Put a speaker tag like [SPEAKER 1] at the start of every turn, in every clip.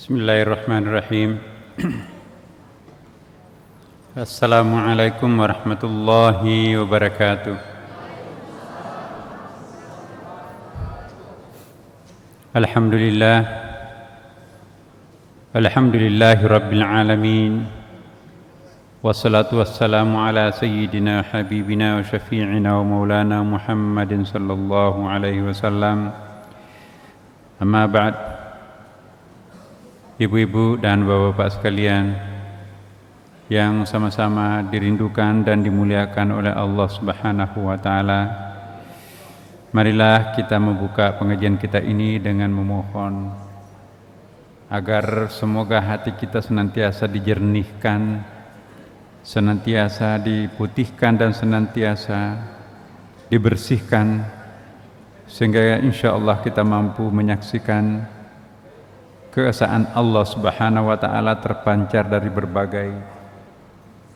[SPEAKER 1] Bismillahirrahmanirrahim. Assalamualaikum warahmatullahi wabarakatuh. Alhamdulillah. Alhamdulillahi rabbil alamin. Wassalatu wassalamu ala sayyidina habibina wa syafi'ina wa maulana Muhammadin sallallahu alaihi wasallam. Amma ba'd. Ibu-ibu dan bapak-bapak sekalian yang sama-sama dirindukan dan dimuliakan oleh Allah Subhanahu wa taala, marilah kita membuka pengajian kita ini dengan memohon agar semoga hati kita senantiasa dijernihkan, senantiasa diputihkan dan senantiasa dibersihkan, sehingga insyaallah kita mampu menyaksikan keesaan Allah Subhanahu wa taala terpancar dari berbagai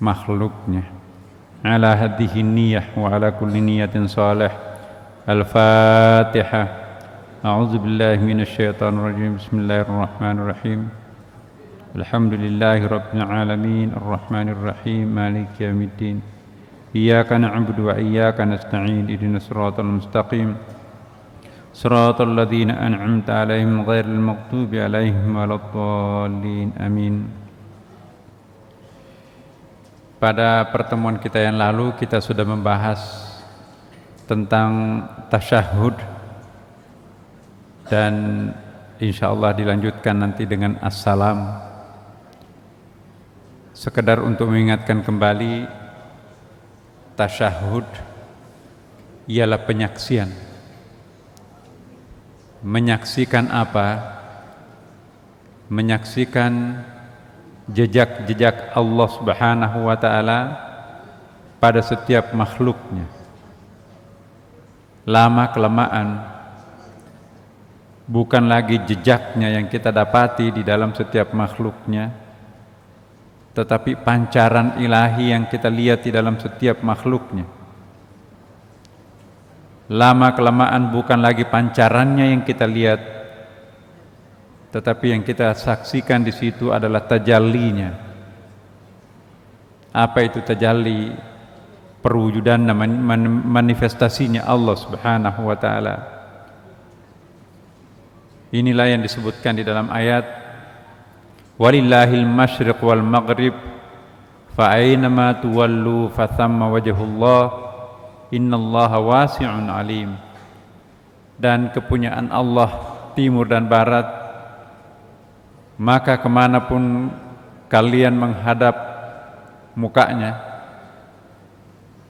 [SPEAKER 1] makhluknya. Ala hadhihi niyyah wa ala kulli niyatin salih. Al-Fatihah. A'udzu billahi minasyaitonir rajim. Bismillahirrahmanirrahim. Alhamdulillahi rabbil alamin, arrahmanir rahim, maliki yaumiddin. Iyyaka na'budu wa iyyaka nasta'in. Ihdinas siratal mustaqim. Siratal ladzina an'amta 'alaihim ghairil maghdubi 'alaihim waladdallin. Amin. Pada pertemuan kita yang lalu kita sudah membahas tentang tasyahud dan insyaallah dilanjutkan nanti dengan assalam. Sekedar untuk mengingatkan kembali, tasyahud ialah penyaksian. Menyaksikan apa? Menyaksikan jejak-jejak Allah Subhanahu wa taala pada setiap makhluknya. Lama kelamaan bukan lagi jejaknya yang kita dapati di dalam setiap makhluknya, tetapi pancaran ilahi yang kita lihat di dalam setiap makhluknya. Lama kelamaan bukan lagi pancarannya yang kita lihat, tetapi yang kita saksikan di situ adalah tajallinya. Apa itu tajalli? Perwujudan dan manifestasinya Allah Subhanahu wa taala. Inilah yang disebutkan di dalam ayat walillahil masyriq wal maghrib fa aynama tuwallu fathamma wajhullah innallaha wasi'un alim. Dan kepunyaan Allah timur dan barat, maka kemanapun kalian menghadap mukanya,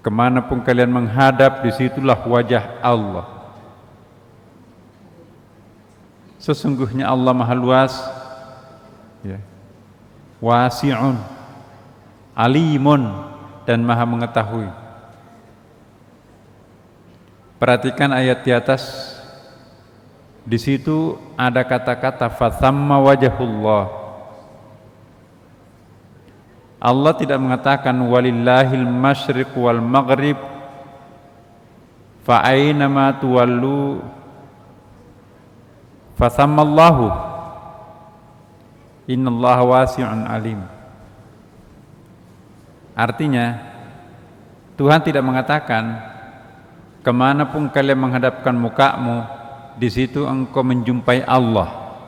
[SPEAKER 1] kemanapun kalian menghadap, disitulah wajah Allah. Sesungguhnya Allah maha luas, ya, wasi'un, alimun, dan maha mengetahui. Perhatikan ayat di atas. Di situ ada kata-kata fathamma wajhullah. Allah tidak mengatakan walillahil masyriq wal maghrib fa aynama tuwallu fathammallahu innallaha wasi'un alim. Artinya Tuhan tidak mengatakan kemanapun kalian menghadapkan mukamu, di situ engkau menjumpai Allah.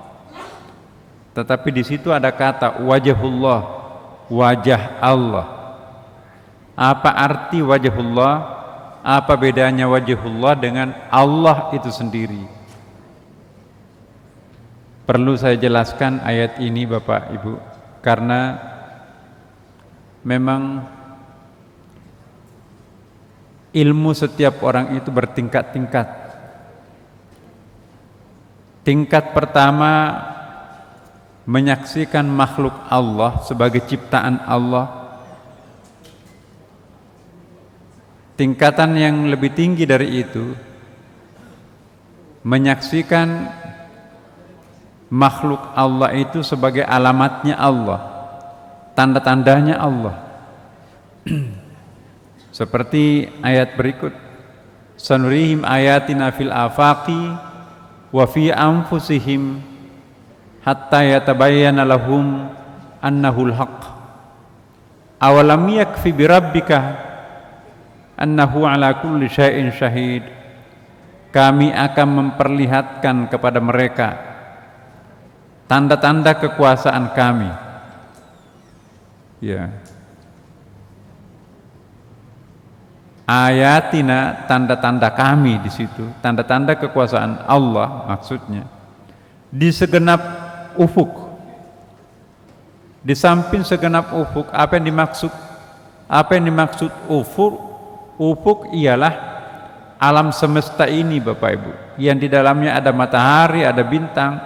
[SPEAKER 1] Tetapi di situ ada kata wajhullah, wajah Allah. Apa arti wajhullah? Apa bedanya wajhullah dengan Allah itu sendiri? Perlu saya jelaskan ayat ini Bapak Ibu, karena memang ilmu setiap orang itu bertingkat-tingkat. Tingkat pertama menyaksikan makhluk Allah sebagai ciptaan Allah. Tingkatan yang lebih tinggi dari itu menyaksikan makhluk Allah itu sebagai alamatnya Allah, tanda-tandanya Allah. Seperti ayat berikut, sanurihim ayatina fil afaqi wa fi anfusihim hatta yatabayyana lahum annahul haqq. Awalam yakfi birabbika annahu ala kulli syai'in syahid. Kami akan memperlihatkan kepada mereka tanda-tanda kekuasaan kami. Ya. Ayatina, tanda-tanda kami di situ, tanda-tanda kekuasaan Allah maksudnya. Di segenap ufuk, di samping segenap ufuk, apa yang dimaksud? Apa yang dimaksud ufuk? Ufuk ialah alam semesta ini, Bapak Ibu, yang di dalamnya ada matahari, ada bintang,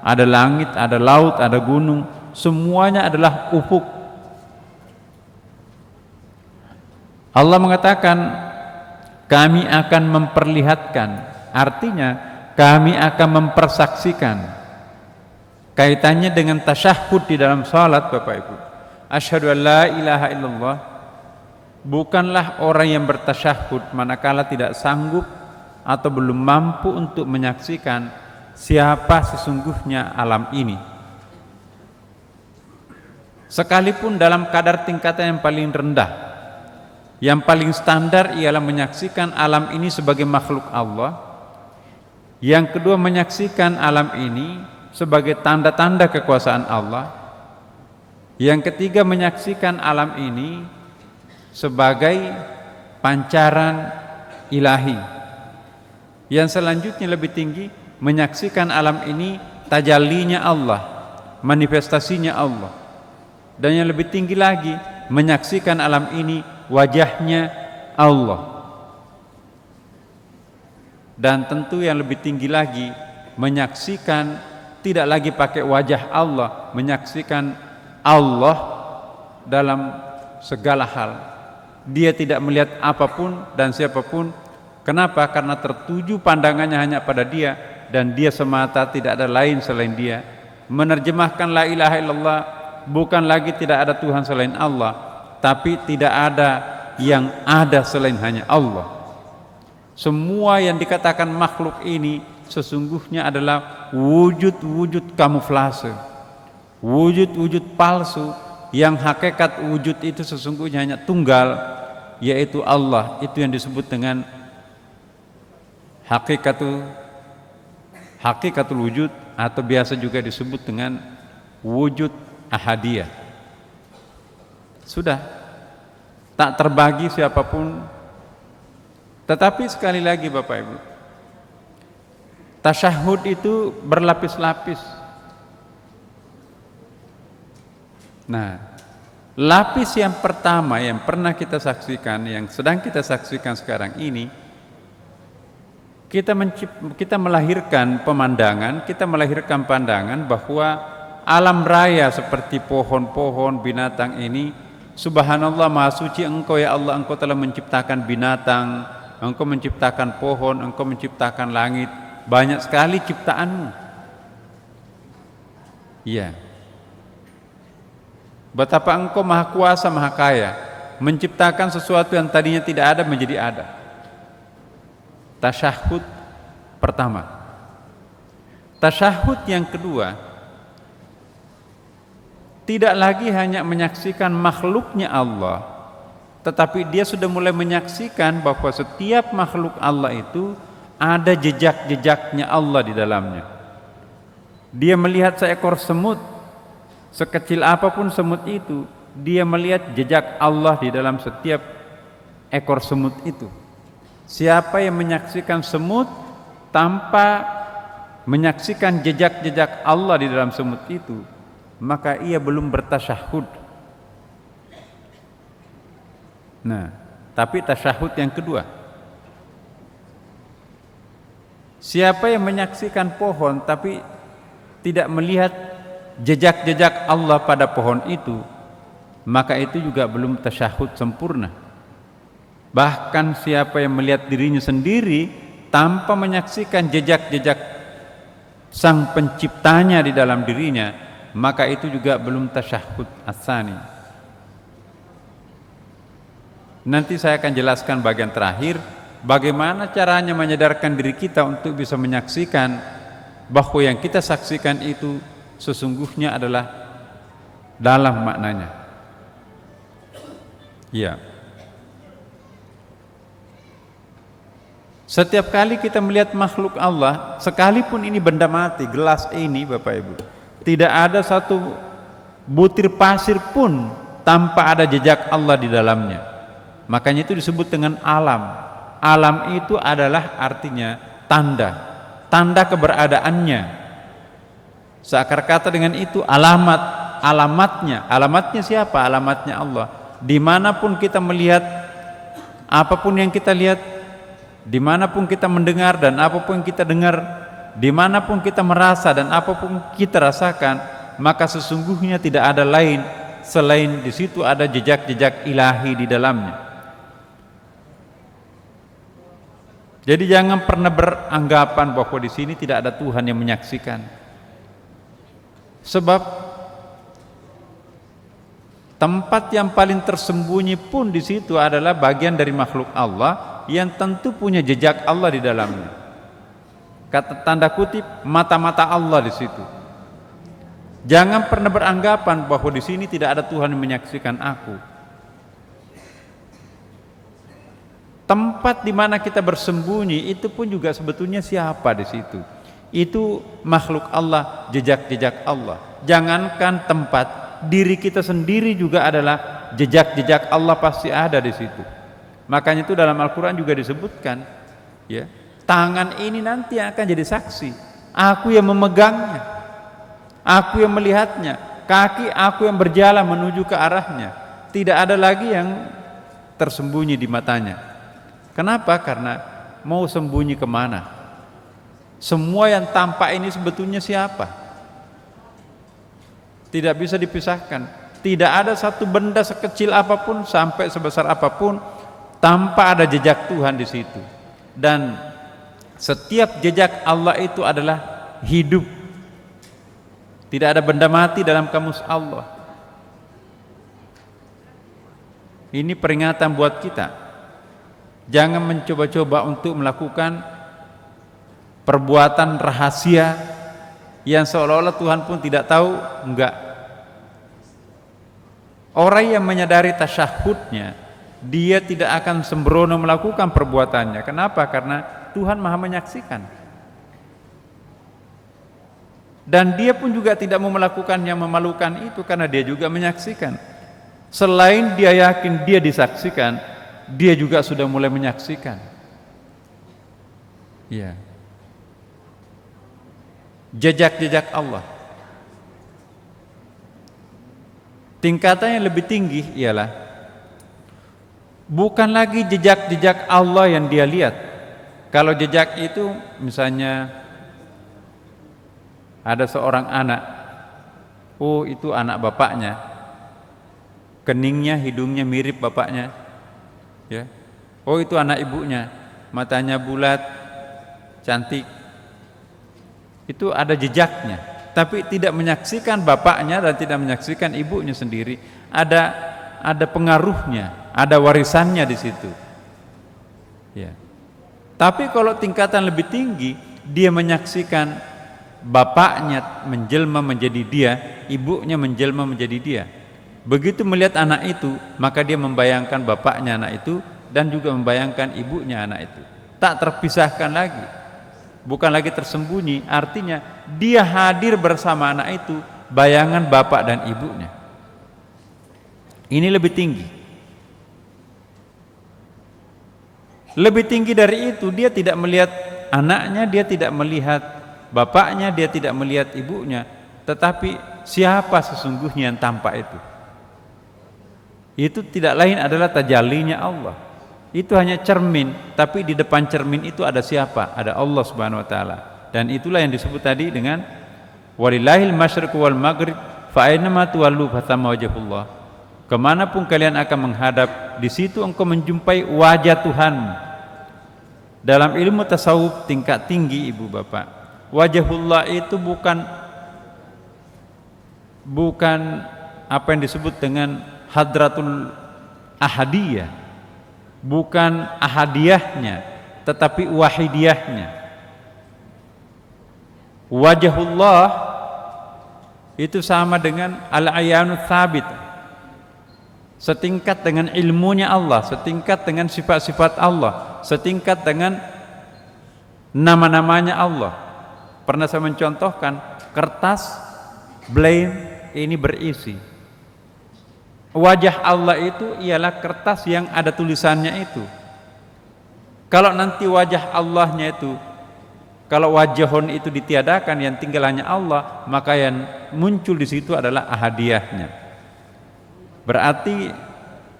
[SPEAKER 1] ada langit, ada laut, ada gunung, semuanya adalah ufuk. Allah mengatakan kami akan memperlihatkan, artinya kami akan mempersaksikan. Kaitannya dengan tasyahud di dalam salat, Bapak Ibu. Asyhadu an la ilaha illallah, bukanlah orang yang bertasyahud manakala tidak sanggup atau belum mampu untuk menyaksikan siapa sesungguhnya alam ini. Sekalipun dalam kadar tingkatan yang paling rendah, yang paling standar ialah menyaksikan alam ini sebagai makhluk Allah. Yang kedua, menyaksikan alam ini sebagai tanda-tanda kekuasaan Allah. Yang ketiga, menyaksikan alam ini sebagai pancaran ilahi. Yang selanjutnya lebih tinggi, menyaksikan alam ini tajallinya Allah, manifestasinya Allah. Dan yang lebih tinggi lagi, menyaksikan alam ini wajahnya Allah. Dan tentu yang lebih tinggi lagi, menyaksikan tidak lagi pakai wajah Allah, menyaksikan Allah dalam segala hal. Dia tidak melihat apapun dan siapapun. Kenapa? Karena tertuju pandangannya hanya pada Dia, dan Dia semata, tidak ada lain selain Dia. Menerjemahkan la ilaha illallah, bukan lagi tidak ada Tuhan selain Allah, tapi tidak ada yang ada selain hanya Allah. Semua yang dikatakan makhluk ini sesungguhnya adalah wujud-wujud kamuflase, wujud-wujud palsu, yang hakikat wujud itu sesungguhnya hanya tunggal, yaitu Allah. Itu yang disebut dengan hakikatul wujud, atau biasa juga disebut dengan wujud ahadiyah. Sudah tak terbagi siapapun. Tetapi sekali lagi Bapak Ibu, tasyahud itu berlapis-lapis. Nah, lapis yang pertama yang pernah kita saksikan, yang sedang kita saksikan sekarang ini, kita melahirkan pemandangan, kita melahirkan pandangan bahwa alam raya seperti pohon-pohon, binatang ini, subhanallah, maha suci Engkau ya Allah, Engkau telah menciptakan binatang, Engkau menciptakan pohon, Engkau menciptakan langit, banyak sekali ciptaanmu. Iya. Betapa Engkau maha kuasa, maha kaya, menciptakan sesuatu yang tadinya tidak ada menjadi ada. Tasyahud pertama. Tasyahud yang kedua, tidak lagi hanya menyaksikan makhluknya Allah, tetapi dia sudah mulai menyaksikan bahwa setiap makhluk Allah itu ada jejak-jejaknya Allah di dalamnya. Dia melihat seekor semut, sekecil apapun semut itu, dia melihat jejak Allah di dalam setiap ekor semut itu. Siapa yang menyaksikan semut tanpa menyaksikan jejak-jejak Allah di dalam semut itu, maka ia belum bertasyahud. Nah, tapi tasyahud yang kedua, siapa yang menyaksikan pohon tapi tidak melihat jejak-jejak Allah pada pohon itu, maka itu juga belum tasyahud sempurna. Bahkan siapa yang melihat dirinya sendiri tanpa menyaksikan jejak-jejak Sang Penciptanya di dalam dirinya, maka itu juga belum tasyahud ats-tsani. Nanti saya akan jelaskan bagian terakhir bagaimana caranya menyadarkan diri kita untuk bisa menyaksikan bahwa yang kita saksikan itu sesungguhnya adalah dalam maknanya. Ya. Setiap kali kita melihat makhluk Allah, sekalipun ini benda mati, gelas ini Bapak Ibu, tidak ada satu butir pasir pun tanpa ada jejak Allah di dalamnya. Makanya itu disebut dengan alam. Alam itu adalah artinya tanda keberadaannya. Seakar kata dengan itu alamatnya siapa? Alamatnya Allah. Dimanapun kita melihat, apapun yang kita lihat, dimanapun kita mendengar dan apapun yang kita dengar, dimanapun kita merasa dan apapun kita rasakan, maka sesungguhnya tidak ada lain selain di situ ada jejak-jejak ilahi di dalamnya. Jadi jangan pernah beranggapan bahwa di sini tidak ada Tuhan yang menyaksikan. Sebab tempat yang paling tersembunyi pun di situ adalah bagian dari makhluk Allah yang tentu punya jejak Allah di dalamnya. Kata tanda kutip mata-mata Allah di situ. Jangan pernah beranggapan bahwa di sini tidak ada Tuhan yang menyaksikan aku. Tempat di mana kita bersembunyi itu pun juga sebetulnya siapa di situ? Itu makhluk Allah, jejak-jejak Allah. Jangankan tempat, diri kita sendiri juga adalah jejak-jejak Allah pasti ada di situ. Makanya itu dalam Al-Quran juga disebutkan, ya, tangan ini nanti akan jadi saksi. Aku yang memegangnya, aku yang melihatnya, kaki aku yang berjalan menuju ke arahnya. Tidak ada lagi yang tersembunyi di matanya. Kenapa? Karena mau sembunyi kemana? Semua yang tampak ini sebetulnya siapa? Tidak bisa dipisahkan. Tidak ada satu benda sekecil apapun sampai sebesar apapun tanpa ada jejak Tuhan di situ. Dan setiap jejak Allah itu adalah hidup. Tidak ada benda mati dalam kamus Allah. Ini peringatan buat kita. Jangan mencoba-coba untuk melakukan perbuatan rahasia yang seolah-olah Tuhan pun tidak tahu. Enggak. Orang yang menyadari tasyahudnya, dia tidak akan sembrono melakukan perbuatannya. Kenapa? Karena Tuhan Maha menyaksikan. Dan dia pun juga tidak mau melakukan yang memalukan itu karena dia juga menyaksikan. Selain dia yakin dia disaksikan, dia juga sudah mulai menyaksikan. Ya. Jejak-jejak Allah. Tingkatan yang lebih tinggi ialah bukan lagi jejak-jejak Allah yang dia lihat. Kalau jejak itu misalnya ada seorang anak, oh itu anak bapaknya, keningnya, hidungnya mirip bapaknya, ya. Oh itu anak ibunya, matanya bulat, cantik. Itu ada jejaknya, tapi tidak menyaksikan bapaknya dan tidak menyaksikan ibunya sendiri. Ada pengaruhnya, ada warisannya di situ. Ya. Tapi kalau tingkatan lebih tinggi, dia menyaksikan bapaknya menjelma menjadi dia, ibunya menjelma menjadi dia. Begitu melihat anak itu, maka dia membayangkan bapaknya anak itu dan juga membayangkan ibunya anak itu. Tak terpisahkan lagi. Bukan lagi tersembunyi, artinya dia hadir bersama anak itu, bayangan bapak dan ibunya. Ini lebih tinggi. Lebih tinggi dari itu, dia tidak melihat anaknya, dia tidak melihat bapaknya, dia tidak melihat ibunya, tetapi siapa sesungguhnya yang tampak itu? Itu tidak lain adalah tajallinya Allah. Itu hanya cermin, tapi di depan cermin itu ada siapa? Ada Allah Subhanahu wa taala. Dan itulah yang disebut tadi dengan walillahil masyriqu wal maghrib fa aynama tuwallu fathamma wajhullah. Kemanapun kalian akan menghadap, di situ engkau menjumpai wajah Tuhan. Dalam ilmu tasawuf tingkat tinggi ibu bapak, wajahullah itu bukan apa yang disebut dengan hadratul ahadiyah, bukan ahadiyahnya, tetapi wahidiyahnya. Wajahullah Itu sama dengan al-ayanu tsabit, setingkat dengan ilmunya Allah, setingkat dengan sifat-sifat Allah, setingkat dengan nama-namanya Allah. Pernah saya mencontohkan kertas blame ini berisi wajah Allah, itu ialah kertas yang ada tulisannya itu. Kalau nanti wajah Allahnya itu, kalau wajahun itu ditiadakan, yang tinggal hanya Allah, maka yang muncul di situ adalah ahadiyahnya. Berarti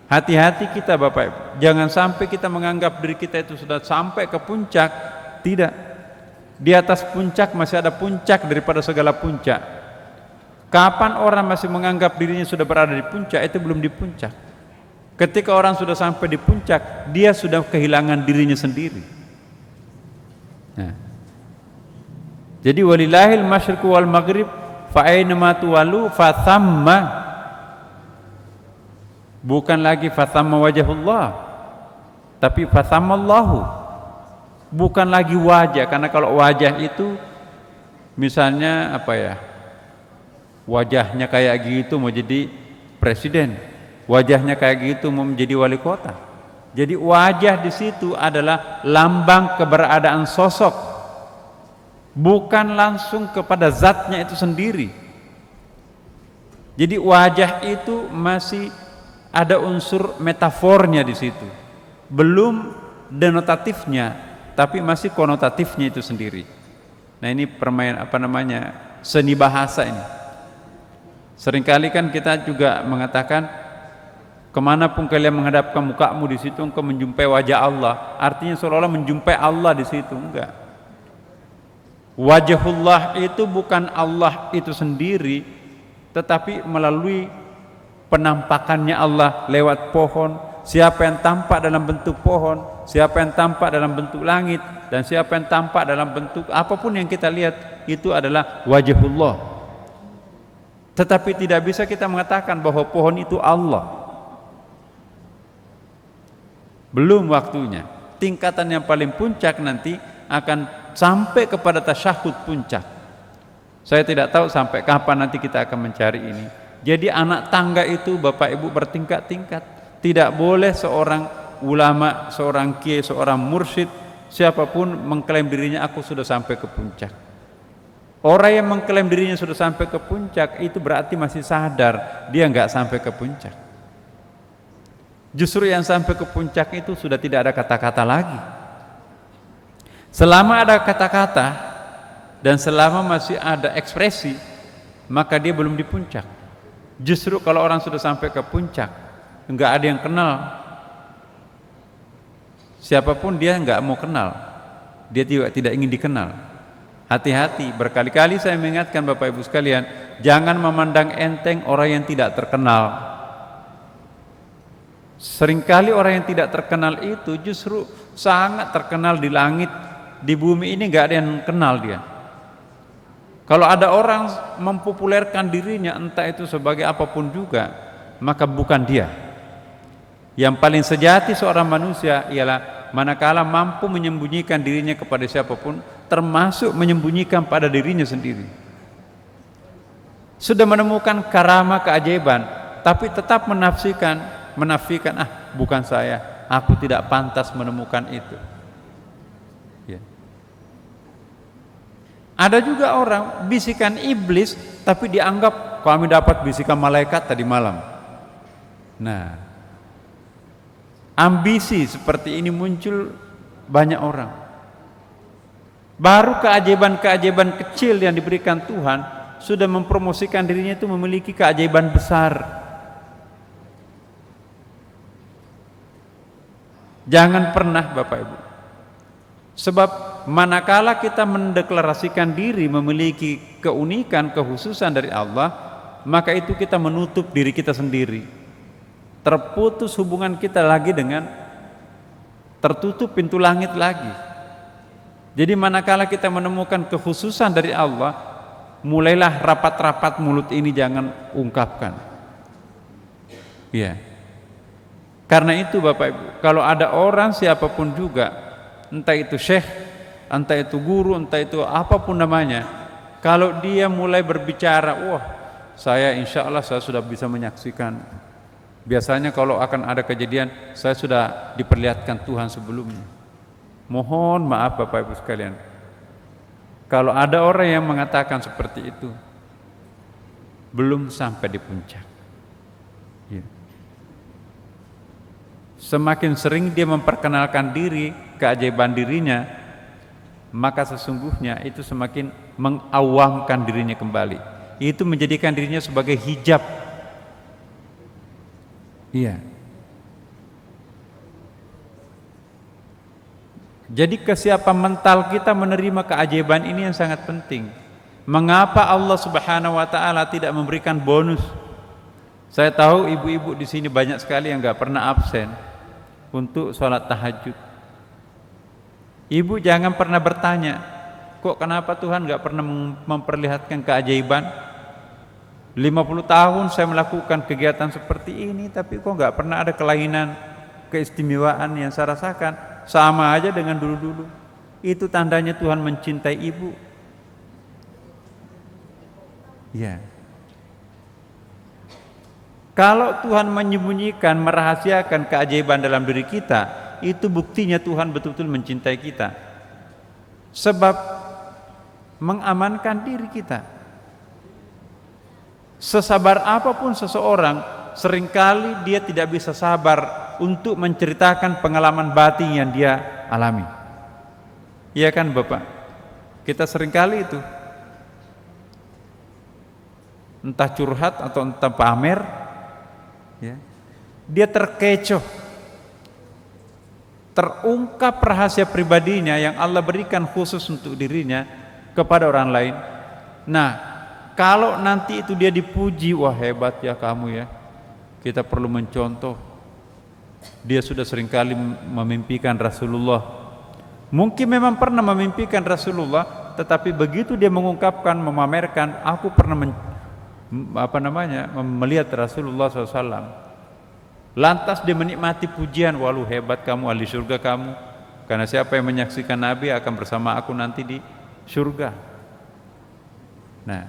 [SPEAKER 1] hati-hati kita Bapak Ibu, jangan sampai kita menganggap diri kita itu sudah sampai ke puncak. Tidak, di atas puncak masih ada puncak daripada segala puncak. Kapan orang masih menganggap dirinya sudah berada di puncak, itu belum di puncak. Ketika orang sudah sampai di puncak, dia sudah kehilangan dirinya sendiri. Nah, jadi walillahil masyriqu wal maghrib fa aina ma tuwallu fa thamma, bukan lagi fa thamma wajhullah, tapi fa thammallahu. Bukan lagi wajah, karena kalau wajah itu misalnya apa ya, wajahnya kayak gitu mau jadi presiden, wajahnya kayak gitu mau menjadi wali kota. Jadi wajah di situ adalah lambang keberadaan sosok, bukan langsung kepada zatnya itu sendiri. Jadi wajah itu masih ada unsur metafornya di situ, belum denotatifnya, tapi masih konotatifnya itu sendiri. Nah, ini permainan apa namanya, seni bahasa ini. Seringkali kan kita juga mengatakan, kemanapun kalian menghadapkan mukamu, di situ engkau menjumpai wajah Allah. Artinya seolah-olah menjumpai Allah di situ. Enggak. Wajahullah itu bukan Allah itu sendiri, tetapi melalui penampakannya Allah lewat pohon. Siapa yang tampak dalam bentuk pohon, siapa yang tampak dalam bentuk langit, dan siapa yang tampak dalam bentuk apapun yang kita lihat, itu adalah wajahullah. Tetapi tidak bisa kita mengatakan bahwa pohon itu Allah. Belum waktunya. Tingkatan yang paling puncak nanti akan sampai kepada tasyahud puncak. Saya tidak tahu sampai kapan nanti kita akan mencari ini. Jadi anak tangga itu Bapak Ibu bertingkat-tingkat. Tidak boleh seorang ulama, seorang kiai, seorang mursyid, siapapun mengklaim dirinya aku sudah sampai ke puncak. Orang yang mengklaim dirinya sudah sampai ke puncak itu berarti masih sadar dia enggak sampai ke puncak. Justru yang sampai ke puncak itu sudah tidak ada kata-kata lagi. Selama ada kata-kata dan selama masih ada ekspresi, maka dia belum di puncak. Justru kalau orang sudah sampai ke puncak, enggak ada yang kenal. Siapapun dia enggak mau kenal. Dia tidak ingin dikenal. Hati-hati, berkali-kali saya mengingatkan Bapak Ibu sekalian, jangan memandang enteng orang yang tidak terkenal. Seringkali orang yang tidak terkenal itu justru sangat terkenal di langit, di bumi ini nggak ada yang kenal dia. Kalau ada orang mempopulerkan dirinya entah itu sebagai apapun juga, maka bukan dia. Yang paling sejati seorang manusia ialah manakala mampu menyembunyikan dirinya kepada siapapun, termasuk menyembunyikan pada dirinya sendiri. Sudah menemukan karama keajaiban, tapi tetap menafikan, bukan saya, aku tidak pantas menemukan itu. Ya. Ada juga orang bisikan iblis, tapi dianggap kami dapat bisikan malaikat tadi malam. Nah, ambisi seperti ini muncul banyak orang. Baru keajaiban-keajaiban kecil yang diberikan Tuhan sudah mempromosikan dirinya itu memiliki keajaiban besar. Jangan pernah Bapak Ibu. Sebab manakala kita mendeklarasikan diri memiliki keunikan, kekhususan dari Allah, maka itu kita menutup diri kita sendiri. Terputus hubungan kita lagi dengan, tertutup pintu langit lagi. Jadi manakala kita menemukan kekhususan dari Allah, mulailah rapat-rapat mulut ini jangan ungkapkan. Ya. Karena itu Bapak Ibu, kalau ada orang siapapun juga, entah itu syekh, entah itu guru, entah itu apapun namanya, kalau dia mulai berbicara, wah saya insya Allah saya sudah bisa menyaksikan. Biasanya kalau akan ada kejadian, saya sudah diperlihatkan Tuhan sebelumnya. Mohon maaf Bapak Ibu sekalian, kalau ada orang yang mengatakan seperti itu, belum sampai di puncak. Ya. Semakin sering dia memperkenalkan diri, keajaiban dirinya, maka sesungguhnya itu semakin mengawamkan dirinya kembali. Itu menjadikan dirinya sebagai hijab. Iya. Jadi kesiapan mental kita menerima keajaiban ini yang sangat penting. Mengapa Allah Subhanahu wa taala tidak memberikan bonus? Saya tahu ibu-ibu di sini banyak sekali yang enggak pernah absen untuk sholat tahajud. Ibu jangan pernah bertanya, kok kenapa Tuhan enggak pernah memperlihatkan keajaiban? 50 tahun saya melakukan kegiatan seperti ini, tapi kok enggak pernah ada kelainan, keistimewaan yang saya rasakan. Sama aja dengan dulu-dulu. Itu tandanya Tuhan mencintai ibu. Ya. Kalau Tuhan menyembunyikan, merahasiakan keajaiban dalam diri kita, itu buktinya Tuhan betul-betul mencintai kita. Sebab mengamankan diri kita. Sesabar apapun seseorang, seringkali dia tidak bisa sabar untuk menceritakan pengalaman batin yang dia alami. Iya kan Bapak? Kita seringkali itu entah curhat atau entah pamer, ya, dia terkecoh, terungkap rahasia pribadinya yang Allah berikan khusus untuk dirinya kepada orang lain. Nah, kalau nanti itu dia dipuji, wah hebat ya kamu ya, kita perlu mencontoh. Dia sudah seringkali memimpikan Rasulullah. Mungkin memang pernah memimpikan Rasulullah, tetapi begitu dia mengungkapkan, memamerkan, aku pernah melihat Rasulullah SAW. Lantas dia menikmati pujian, walu hebat kamu, ahli surga kamu. Karena siapa yang menyaksikan Nabi akan bersama aku nanti di surga. Nah,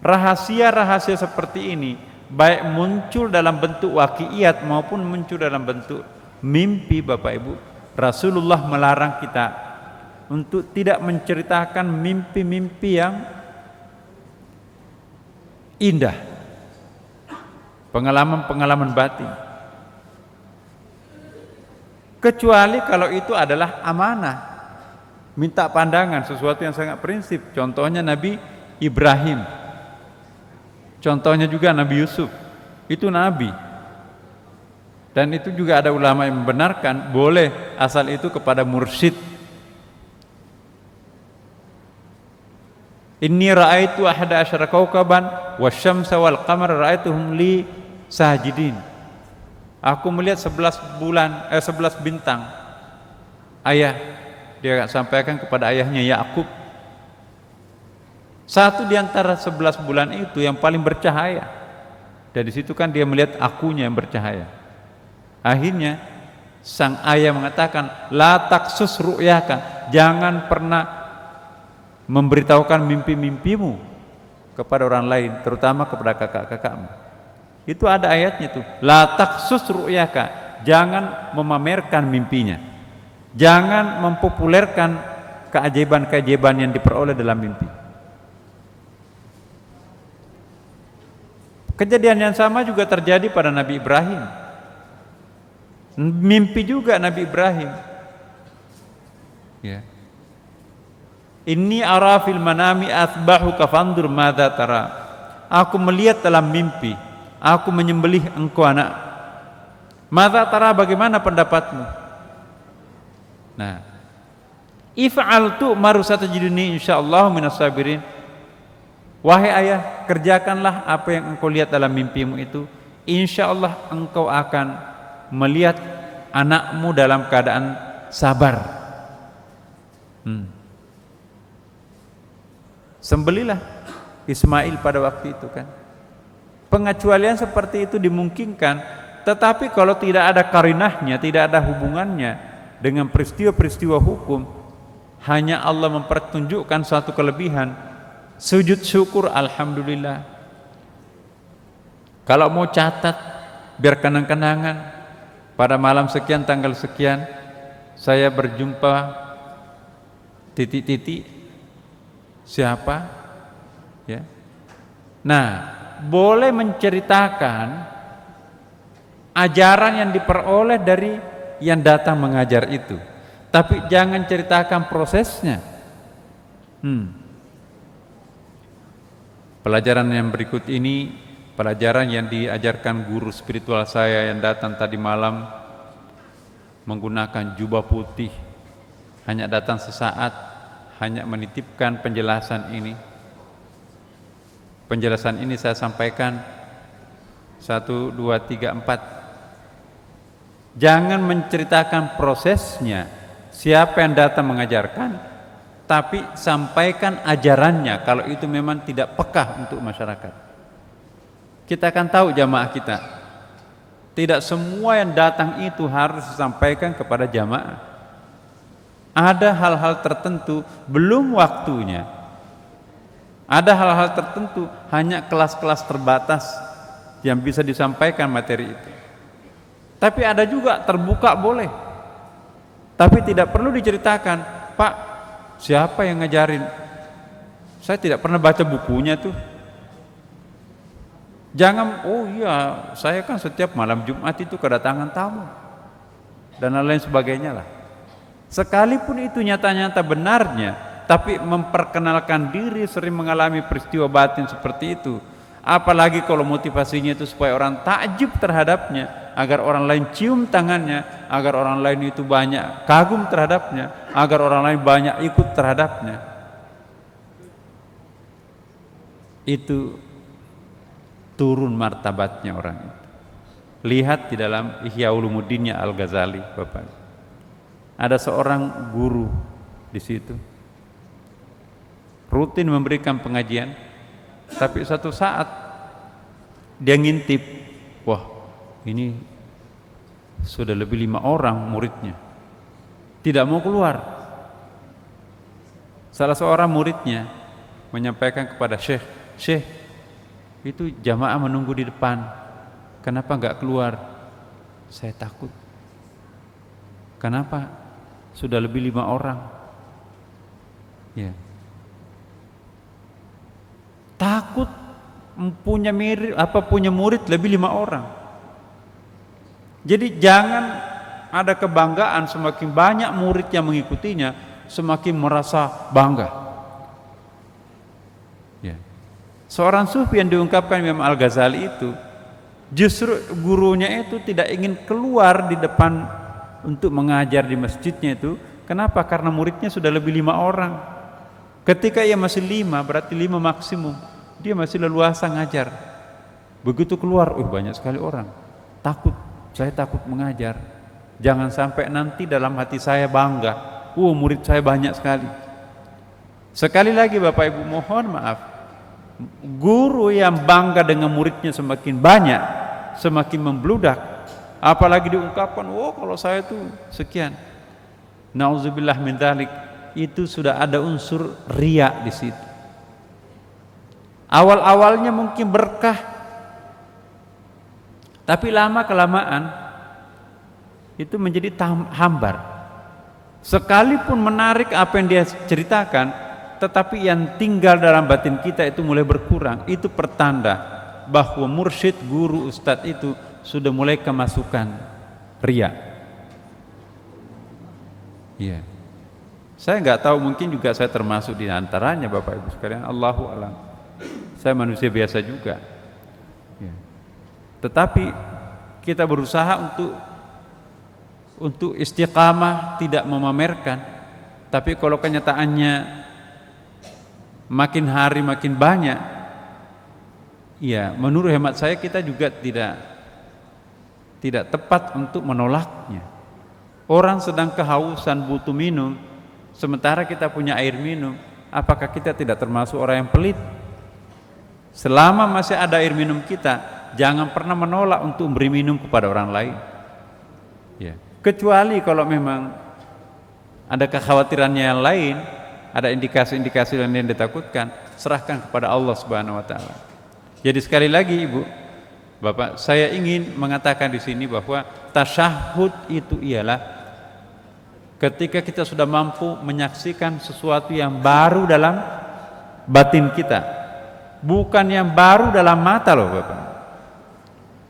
[SPEAKER 1] rahasia-rahasia seperti ini baik muncul dalam bentuk waqi'iyat maupun muncul dalam bentuk mimpi. Bapak Ibu, Rasulullah melarang kita untuk tidak menceritakan mimpi-mimpi yang indah, pengalaman-pengalaman batin, kecuali kalau itu adalah amanah, minta pandangan, sesuatu yang sangat prinsip. Contohnya Nabi Ibrahim, contohnya juga Nabi Yusuf, itu Nabi. Dan itu juga ada ulama yang membenarkan boleh asal itu kepada mursyid. Inni ra'aitu ahada asyara kaukaban wasyamsa wal qamara ra'aituhum li sajidin. Aku melihat 11 bintang. Ayah, dia sampaikan kepada ayahnya Yakub. Satu di antara 11 bulan itu yang paling bercahaya. Dari situ kan dia melihat akunya yang bercahaya. Akhirnya sang ayah mengatakan, la taksus ru'yaka, jangan pernah memberitahukan mimpi-mimpimu kepada orang lain, terutama kepada kakak-kakakmu. Itu ada ayatnya tuh, la taksus ru'yaka, jangan memamerkan mimpinya, jangan mempopulerkan keajaiban-keajaiban yang diperoleh dalam mimpi. Kejadian yang sama juga terjadi pada Nabi Ibrahim. Mimpi juga Nabi Ibrahim. Ya. Inni ara fil manami athbahuka fandur madza tara. Aku melihat dalam mimpi, aku menyembelih engkau anak. Madza tara, bagaimana pendapatmu? Nah, if'altu maru satajiduni insyaallah minas sabirin. Wahai ayah, kerjakanlah apa yang engkau lihat dalam mimpimu itu. Insyaallah engkau akan melihat anakmu dalam keadaan sabar. Sembelilah Ismail pada waktu itu kan. Pengecualian seperti itu dimungkinkan, tetapi kalau tidak ada karinahnya, tidak ada hubungannya dengan peristiwa-peristiwa hukum, hanya Allah mempertunjukkan satu kelebihan, sujud syukur alhamdulillah. Kalau mau catat biar kenang-kenangan, pada malam sekian tanggal sekian saya berjumpa titik-titik siapa, ya. Nah, boleh menceritakan ajaran yang diperoleh dari yang datang mengajar itu, tapi jangan ceritakan prosesnya. Pelajaran yang berikut ini pelajaran yang diajarkan guru spiritual saya yang datang tadi malam, menggunakan jubah putih, hanya datang sesaat, hanya menitipkan penjelasan ini. Penjelasan ini saya sampaikan 1, 2, 3, 4. Jangan menceritakan prosesnya, siapa yang datang mengajarkan, tapi sampaikan ajarannya kalau itu memang tidak peka untuk masyarakat. Kita akan tahu jamaah kita, tidak semua yang datang itu harus disampaikan kepada jamaah. Ada hal-hal tertentu belum waktunya. Ada hal-hal tertentu hanya kelas-kelas terbatas yang bisa disampaikan materi itu. Tapi ada juga terbuka boleh. Tapi tidak perlu diceritakan, Pak, siapa yang ngajarin? Saya tidak pernah baca bukunya tuh. Jangan, oh iya, saya kan setiap malam Jumat itu kedatangan tamu dan lain sebagainya lah. Sekalipun itu nyata-nyata benarnya, tapi memperkenalkan diri sering mengalami peristiwa batin seperti itu, apalagi kalau motivasinya itu supaya orang takjub terhadapnya, agar orang lain cium tangannya, agar orang lain itu banyak kagum terhadapnya, agar orang lain banyak ikut terhadapnya, itu turun martabatnya orang itu. Lihat di dalam Ihya Ulumuddinnya Al-Ghazali, Bapak. Ada seorang guru di situ, rutin memberikan pengajian, tapi satu saat dia ngintip, wah ini sudah lebih 5 orang muridnya, tidak mau keluar. Salah seorang muridnya menyampaikan kepada Syekh, Syekh, itu jamaah menunggu di depan, kenapa enggak keluar? Saya takut. Kenapa? Sudah lebih 5 orang. Ya. Takut punya murid lebih 5 orang. Jadi jangan ada kebanggaan, semakin banyak murid yang mengikutinya, semakin merasa bangga. Ya. Seorang sufi yang diungkapkan Imam Al-Ghazali itu, justru gurunya itu tidak ingin keluar di depan untuk mengajar di masjidnya itu. Kenapa? Karena muridnya sudah lebih 5 orang. Ketika ia masih 5, berarti 5 maksimum, dia masih leluasa ngajar. Begitu keluar, banyak sekali orang. Takut, saya takut mengajar. Jangan sampai nanti dalam hati saya bangga, murid saya banyak sekali. Sekali lagi Bapak Ibu mohon maaf, guru yang bangga dengan muridnya semakin banyak, semakin membludak, apalagi diungkapkan, kalau saya tuh sekian, nauzubillah min dzalik, itu sudah ada unsur riya di situ. Awal-awalnya mungkin berkah, tapi lama kelamaan itu menjadi hambar. Sekalipun menarik apa yang dia ceritakan, tetapi yang tinggal dalam batin kita itu mulai berkurang. Itu pertanda bahwa mursyid, guru, ustadz itu sudah mulai kemasukan riya. Iya. Saya nggak tahu, mungkin juga saya termasuk di antaranya Bapak Ibu sekalian. Allahu a'lam. Saya manusia biasa juga. Ya. Tetapi kita berusaha untuk istiqamah, tidak memamerkan. Tapi kalau kenyataannya makin hari makin banyak, ya menurut hemat saya kita juga tidak tepat untuk menolaknya. Orang sedang kehausan butuh minum, sementara kita punya air minum, apakah kita tidak termasuk orang yang pelit? Selama masih ada air minum kita, jangan pernah menolak untuk memberi minum kepada orang lain. Ya. Kecuali kalau memang ada kekhawatirannya yang lain, ada indikasi-indikasi yang ditakutkan, serahkan kepada Allah Subhanahu wa taala. Jadi sekali lagi Ibu, Bapak, saya ingin mengatakan di sini bahwa tasyahud itu ialah ketika kita sudah mampu menyaksikan sesuatu yang baru dalam batin kita, bukan yang baru dalam mata loh Bapak.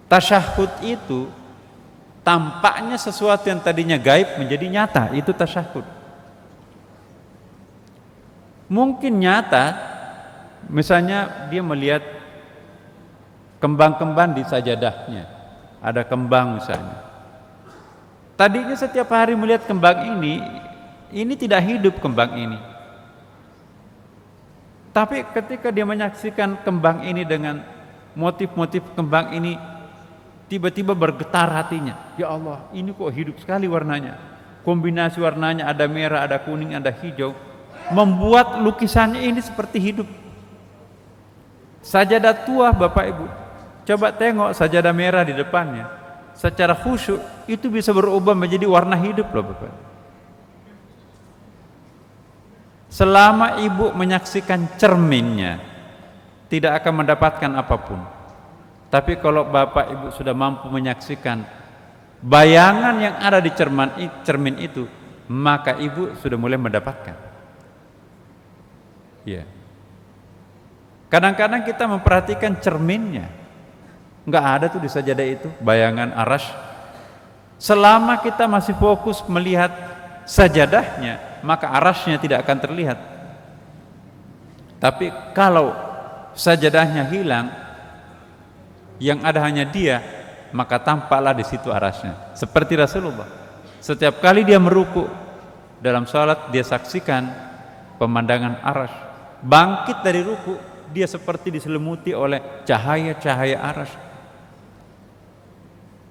[SPEAKER 1] Tasyahud itu tampaknya sesuatu yang tadinya gaib menjadi nyata, itu tasyahud. Mungkin nyata, misalnya dia melihat kembang-kembang di sajadahnya, ada kembang misalnya. Tadinya setiap hari melihat kembang ini tidak hidup kembang ini. Tapi ketika dia menyaksikan kembang ini dengan motif-motif kembang ini, tiba-tiba bergetar hatinya. Ya Allah, ini kok hidup sekali warnanya. Kombinasi warnanya ada merah, ada kuning, ada hijau. Membuat lukisannya ini seperti hidup. Sajadah tua Bapak Ibu, coba tengok sajadah merah di depannya. Secara khusyuk itu bisa berubah menjadi warna hidup loh Bapak. Selama ibu menyaksikan cerminnya, tidak akan mendapatkan apapun. Tapi kalau Bapak Ibu sudah mampu menyaksikan bayangan yang ada di cermin itu, maka ibu sudah mulai mendapatkan. Ya. Kadang-kadang kita memperhatikan cerminnya, nggak ada tuh di sajadah itu bayangan arasy. Selama kita masih fokus melihat sajadahnya, maka arasnya tidak akan terlihat. Tapi kalau sajadahnya hilang, yang ada hanya dia, maka tampaklah di situ arasnya. Seperti Rasulullah, setiap kali dia meruku dalam salat, dia saksikan pemandangan arasy. Bangkit dari ruku, dia seperti diselimuti oleh cahaya-cahaya arasy.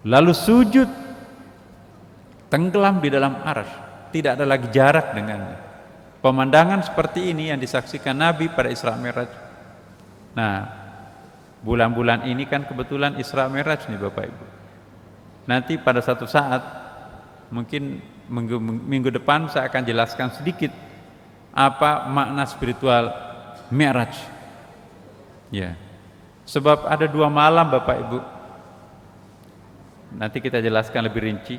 [SPEAKER 1] Lalu sujud, tenggelam di dalam arasy, tidak ada lagi jarak dengannya. Pemandangan seperti ini yang disaksikan Nabi pada Isra Mi'raj. Nah, bulan-bulan ini kan kebetulan Isra Mi'raj nih Bapak Ibu. Nanti pada satu saat, mungkin minggu depan saya akan jelaskan sedikit apa makna spiritual Mi'raj. Ya. Sebab ada 2 malam Bapak Ibu. Nanti kita jelaskan lebih rinci.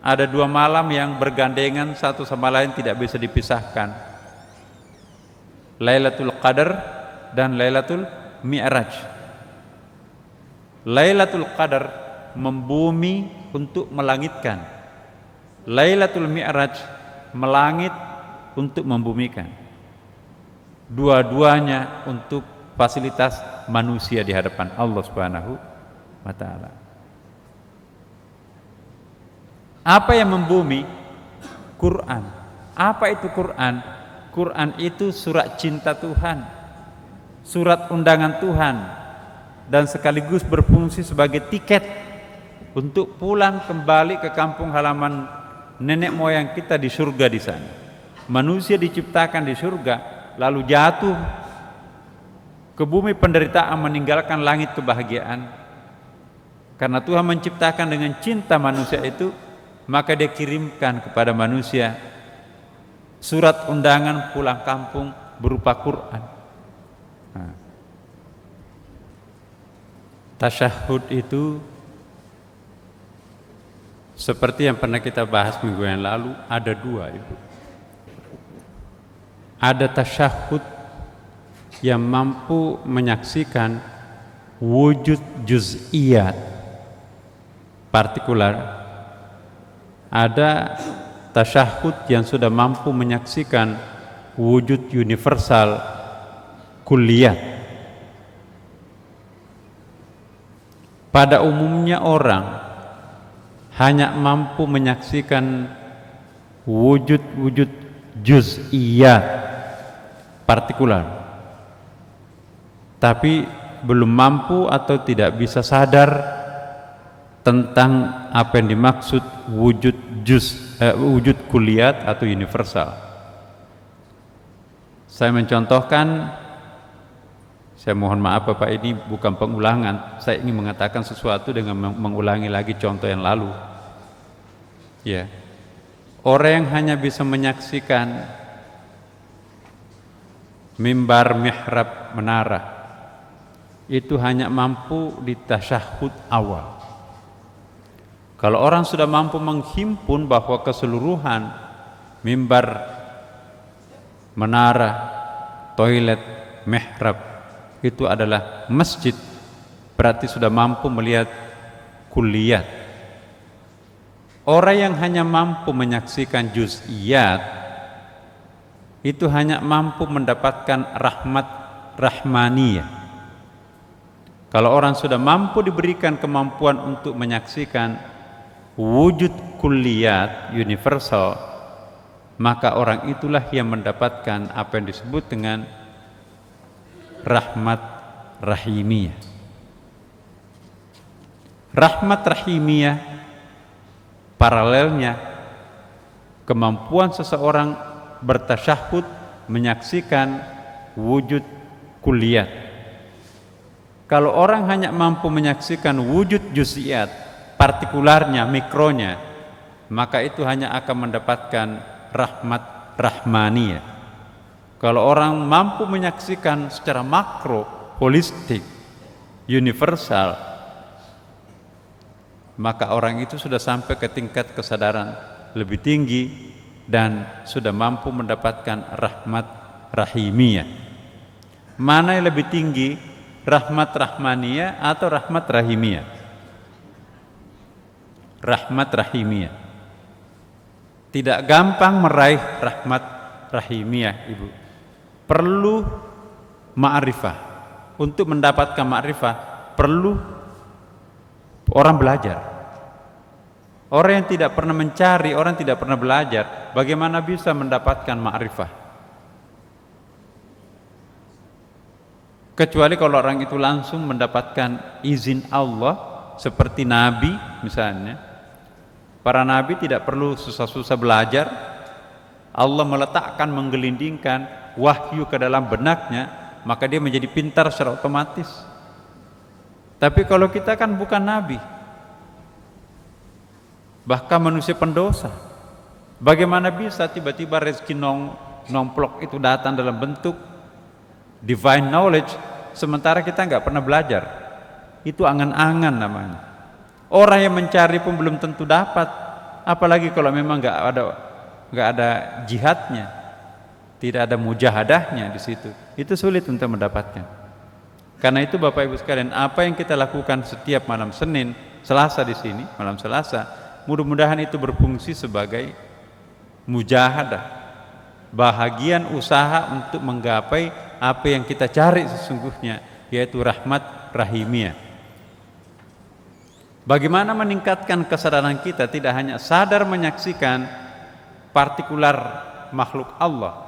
[SPEAKER 1] Ada 2 malam yang bergandengan satu sama lain, tidak bisa dipisahkan. Lailatul Qadar dan Lailatul Mi'raj. Lailatul Qadar membumi untuk melangitkan. Lailatul Mi'raj melangit untuk membumikan. Dua-duanya untuk fasilitas manusia di hadapan Allah Subhanahu wa taala. Apa yang membumi? Quran. Apa itu Quran? Quran itu surat cinta Tuhan, surat undangan Tuhan, dan sekaligus berfungsi sebagai tiket untuk pulang kembali ke kampung halaman nenek moyang kita di surga di sana. Manusia diciptakan di surga, lalu jatuh ke bumi penderitaan, meninggalkan langit kebahagiaan. Karena Tuhan menciptakan dengan cinta manusia itu, maka Dia kirimkan kepada manusia surat undangan pulang kampung berupa Quran. Nah, tasyahud itu seperti yang pernah kita bahas minggu yang lalu, ada 2 Ibu. Ada tasyahud yang mampu menyaksikan wujud juz'iyat partikular. Ada tasyahud yang sudah mampu menyaksikan wujud universal kulliyat. Pada umumnya orang hanya mampu menyaksikan wujud-wujud juz'iyat partikular, tapi belum mampu atau tidak bisa sadar tentang apa yang dimaksud wujud kulliyat atau universal. Saya mencontohkan, saya mohon maaf Bapak, ini bukan pengulangan, saya ingin mengatakan sesuatu dengan mengulangi lagi contoh yang lalu. Ya, orang yang hanya bisa menyaksikan mimbar, mihrab, menara, itu hanya mampu di tasyahud awal. Kalau orang sudah mampu menghimpun bahwa keseluruhan mimbar, menara, toilet, mihrab itu adalah masjid, berarti sudah mampu melihat kulliyat. Orang yang hanya mampu menyaksikan juz'iyat itu hanya mampu mendapatkan rahmat rahmaniyah. Kalau orang sudah mampu diberikan kemampuan untuk menyaksikan wujud kulliyat universal, maka orang itulah yang mendapatkan apa yang disebut dengan rahmat rahimiyah. Rahmat rahimiyah paralelnya kemampuan seseorang bertasyahud menyaksikan wujud kulliyat. Kalau orang hanya mampu menyaksikan wujud juz'iyat, partikularnya, mikronya, maka itu hanya akan mendapatkan rahmat rahmaniyah. Kalau orang mampu menyaksikan secara makro, holistik, universal, maka orang itu sudah sampai ke tingkat kesadaran lebih tinggi dan sudah mampu mendapatkan rahmat rahimiyah. Mana yang lebih tinggi, rahmat rahmaniyah atau rahmat rahimiyah? Rahmat rahimiyah. Tidak gampang meraih rahmat rahimiyah, Ibu. Perlu ma'rifah. Untuk mendapatkan ma'rifah perlu orang belajar. Orang yang tidak pernah mencari, orang yang tidak pernah belajar, bagaimana bisa mendapatkan ma'rifah? Kecuali kalau orang itu langsung mendapatkan izin Allah, seperti Nabi misalnya. Para Nabi tidak perlu susah-susah belajar. Allah meletakkan, menggelindingkan wahyu ke dalam benaknya, maka dia menjadi pintar secara otomatis. Tapi kalau kita kan bukan Nabi, bahkan manusia pendosa, bagaimana bisa tiba-tiba rezeki nomplok itu datang dalam bentuk divine knowledge, sementara kita nggak pernah belajar? Itu angan-angan namanya. Orang yang mencari pun belum tentu dapat, apalagi kalau memang nggak ada jihadnya, tidak ada mujahadahnya di situ. Itu sulit untuk mendapatkan. Karena itu Bapak Ibu sekalian, apa yang kita lakukan setiap malam Senin, Selasa di sini, malam Selasa, mudah-mudahan itu berfungsi sebagai mujahadah, bahagian usaha untuk menggapai apa yang kita cari sesungguhnya, yaitu rahmat rahimiyah. Bagaimana meningkatkan kesadaran kita, tidak hanya sadar menyaksikan partikular makhluk Allah,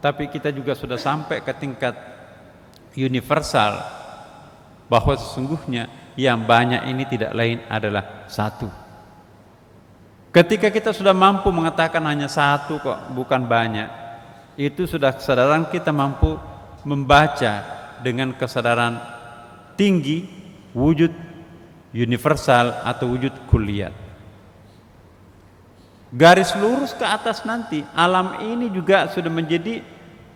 [SPEAKER 1] tapi kita juga sudah sampai ke tingkat universal, bahwa sesungguhnya yang banyak ini tidak lain adalah satu. Ketika kita sudah mampu mengatakan hanya satu kok, bukan banyak, itu sudah kesadaran kita mampu membaca dengan kesadaran tinggi wujud universal atau wujud kulliyat. Garis lurus ke atas nanti, alam ini juga sudah menjadi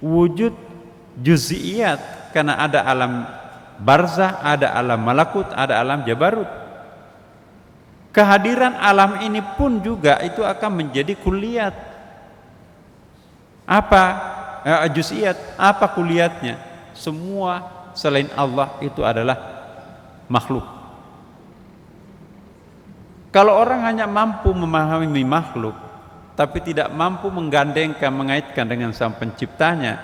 [SPEAKER 1] wujud juz'iyat, karena ada alam barzah, ada alam malakut, ada alam jabarut. Kehadiran alam ini pun juga itu akan menjadi kulliyat. Apa juz'iyat? Apa kulliyatnya? Semua selain Allah itu adalah makhluk. Kalau orang hanya mampu memahami makhluk, tapi tidak mampu menggandengkan, mengaitkan dengan Sang Penciptanya,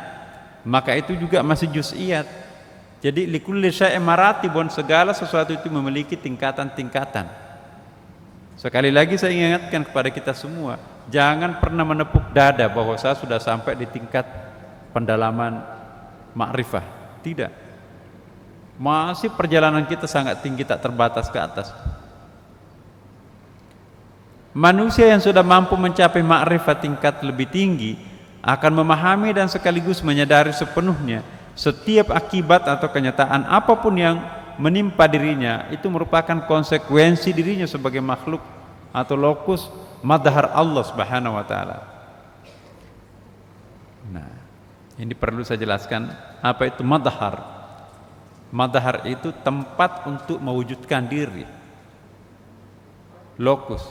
[SPEAKER 1] maka itu juga masih juz'iyat. Jadi likulli syai'in maratibun, segala sesuatu itu memiliki tingkatan-tingkatan. Sekali lagi saya ingatkan kepada kita semua, jangan pernah menepuk dada bahwa saya sudah sampai di tingkat pendalaman ma'rifah. Tidak. Masih perjalanan kita sangat tinggi, tak terbatas ke atas. Manusia yang sudah mampu mencapai ma'rifat tingkat lebih tinggi akan memahami dan sekaligus menyadari sepenuhnya setiap akibat atau kenyataan apapun yang menimpa dirinya itu merupakan konsekuensi dirinya sebagai makhluk atau lokus madhar Allah Subhanahu wa taala. Nah, ini perlu saya jelaskan apa itu madhar. Madhar itu tempat untuk mewujudkan diri, lokus.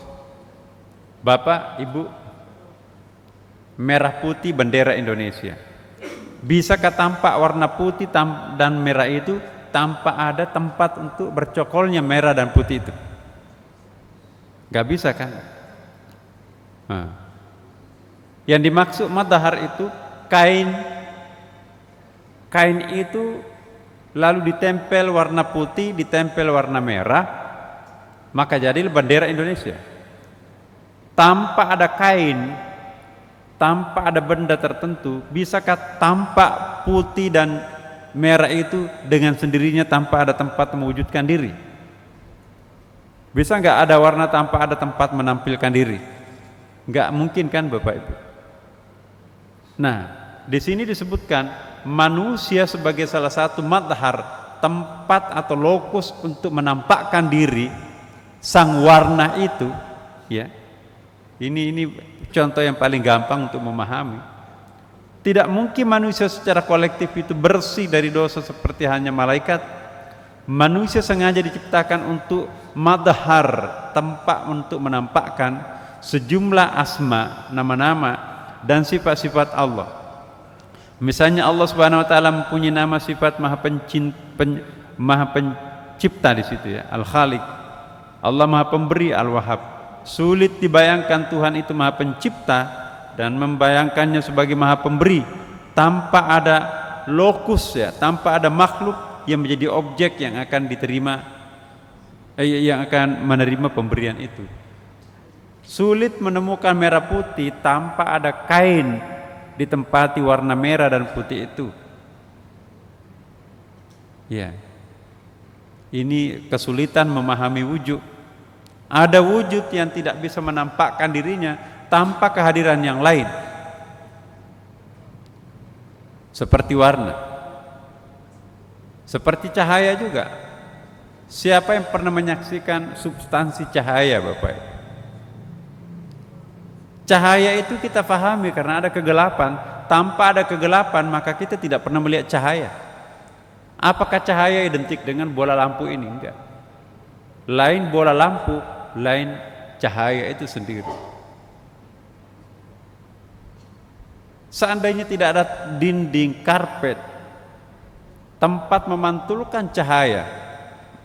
[SPEAKER 1] Bapak, Ibu, merah putih bendera Indonesia. Bisakah tampak warna putih dan merah itu tanpa ada tempat untuk bercokolnya merah dan putih itu? Gak bisa kan? Nah, yang dimaksud madhar itu kain itu lalu ditempel warna putih, ditempel warna merah, maka jadi bendera Indonesia. Tanpa ada kain, tanpa ada benda tertentu, bisakah tampak putih dan merah itu dengan sendirinya tanpa ada tempat mewujudkan diri? Bisa nggak ada warna tanpa ada tempat menampilkan diri? Nggak mungkin kan Bapak Ibu? Nah, di sini disebutkan manusia sebagai salah satu madhar, tempat atau lokus untuk menampakkan diri sang warna itu, ya. Ini contoh yang paling gampang untuk memahami. Tidak mungkin manusia secara kolektif itu bersih dari dosa seperti hanya malaikat. Manusia sengaja diciptakan untuk madhar, tempat untuk menampakkan sejumlah asma, nama-nama dan sifat-sifat Allah. Misalnya Allah Subhanahu wa taala mempunyai nama sifat Maha Pencipta di situ ya, Al-Khaliq. Allah Maha Pemberi, Al-Wahhab. Sulit dibayangkan Tuhan itu Maha Pencipta dan membayangkannya sebagai Maha Pemberi tanpa ada lokus ya, tanpa ada makhluk yang menjadi objek yang akan diterima, yang akan menerima pemberian itu. Sulit menemukan merah putih tanpa ada kain ditempati warna merah dan putih itu. Ya, ini kesulitan memahami wujud. Ada wujud yang tidak bisa menampakkan dirinya tanpa kehadiran yang lain. Seperti warna, seperti cahaya juga. Siapa yang pernah menyaksikan substansi cahaya, Bapak? Cahaya itu kita pahami karena ada kegelapan. Tanpa ada kegelapan maka kita tidak pernah melihat cahaya. Apakah cahaya identik dengan bola lampu ini? Enggak. Lain bola lampu, lain cahaya itu sendiri. Seandainya tidak ada dinding karpet, tempat memantulkan cahaya,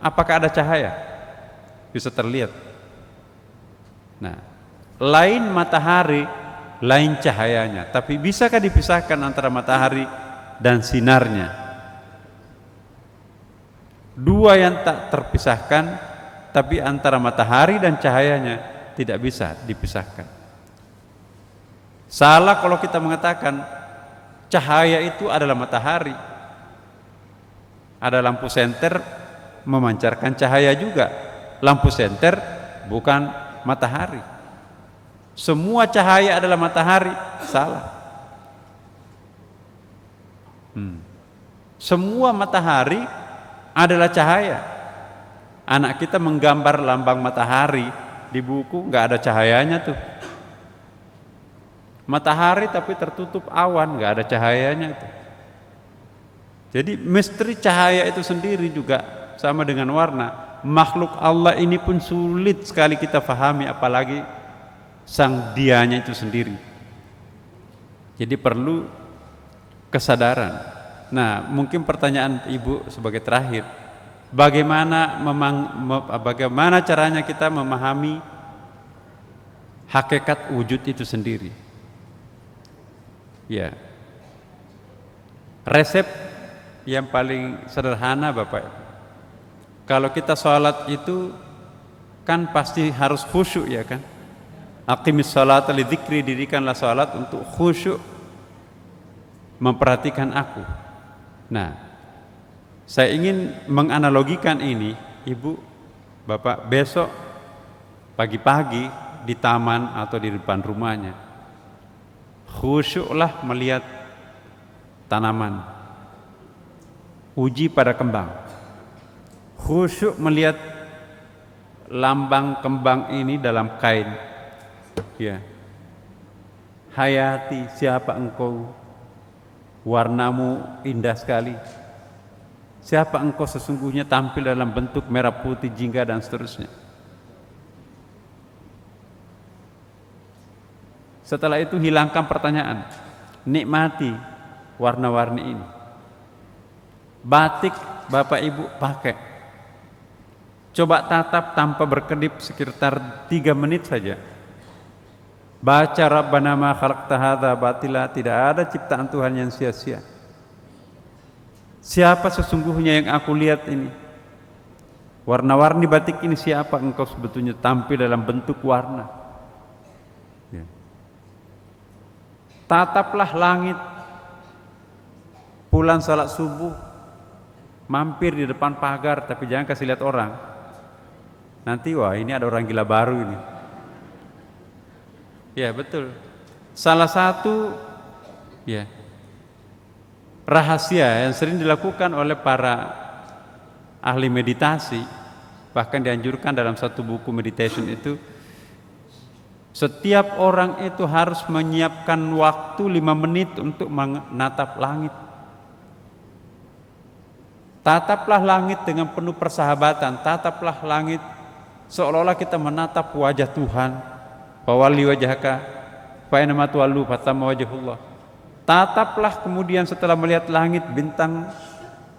[SPEAKER 1] apakah ada cahaya? Bisa terlihat. Nah, lain matahari, lain cahayanya. Tapi bisakah dipisahkan antara matahari dan sinarnya? Dua yang tak terpisahkan. Tapi antara matahari dan cahayanya tidak bisa dipisahkan. Salah kalau kita mengatakan cahaya itu adalah matahari. Ada lampu senter memancarkan cahaya juga. Lampu senter bukan matahari. Semua cahaya adalah matahari. Salah. Semua matahari adalah cahaya. Anak kita menggambar lambang matahari di buku, nggak ada cahayanya tuh. Matahari tapi tertutup awan, nggak ada cahayanya itu. Jadi misteri cahaya itu sendiri juga sama dengan warna. Makhluk Allah ini pun sulit sekali kita fahami, apalagi sang dianya itu sendiri. Jadi perlu kesadaran. Nah, mungkin pertanyaan Ibu sebagai terakhir, bagaimana caranya kita memahami hakikat wujud itu sendiri? Ya, resep yang paling sederhana Bapak, kalau kita sholat itu kan pasti harus khusyuk ya kan. Aqimis sholata lidzikri, dirikanlah sholat untuk khusyuk memperhatikan aku. Nah, saya ingin menganalogikan ini, Ibu, Bapak, besok pagi-pagi di taman atau di depan rumahnya, khusyuklah melihat tanaman, uji pada kembang, khusyuk melihat lambang kembang ini dalam kain. Ya, hayati, siapa engkau? Warnamu indah sekali. Siapa engkau sesungguhnya tampil dalam bentuk merah putih jingga dan seterusnya. Setelah itu hilangkan pertanyaan, nikmati warna-warni ini. Batik Bapak Ibu pakai, coba tatap tanpa berkedip sekitar 3 menit saja. Baca Rabbana ma khalaqta hadza batila, tidak ada ciptaan Tuhan yang sia-sia. Siapa sesungguhnya yang aku lihat ini? Warna-warni batik ini siapa engkau sebetulnya tampil dalam bentuk warna? Ya. Tataplah langit, pulang salat subuh, mampir di depan pagar, tapi jangan kasih lihat orang. Nanti wah ini ada orang gila baru ini. Ya betul. Salah satu ya rahasia yang sering dilakukan oleh para ahli meditasi, bahkan dianjurkan dalam satu buku meditation itu, setiap orang itu harus menyiapkan waktu 5 menit untuk menatap langit. Tataplah langit dengan penuh persahabatan, tataplah langit seolah-olah kita menatap wajah Tuhan. Fawalli wajhaka fa inna tuwallu fatamma wajhullah. Tataplah kemudian setelah melihat langit, bintang,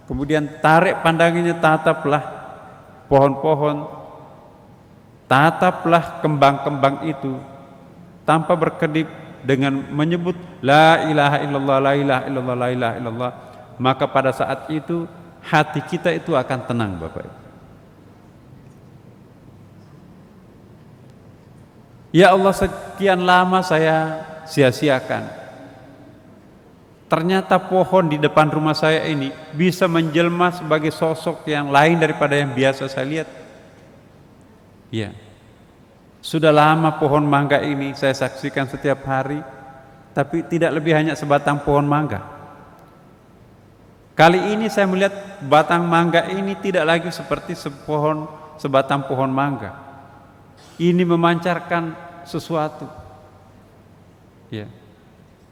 [SPEAKER 1] kemudian tarik pandangannya, tataplah pohon-pohon, tataplah kembang-kembang itu tanpa berkedip dengan menyebut la ilaha illallah, la ilaha illallah, la ilaha illallah. Maka pada saat itu hati kita itu akan tenang, Bapak Ibu. Ya Allah, sekian lama saya sia-siakan. Ternyata pohon di depan rumah saya ini bisa menjelma sebagai sosok yang lain daripada yang biasa saya lihat. Ya, sudah lama pohon mangga ini saya saksikan setiap hari, tapi tidak lebih hanya sebatang pohon mangga. Kali ini saya melihat batang mangga ini tidak lagi seperti sebatang pohon mangga. Ini memancarkan sesuatu. Ya.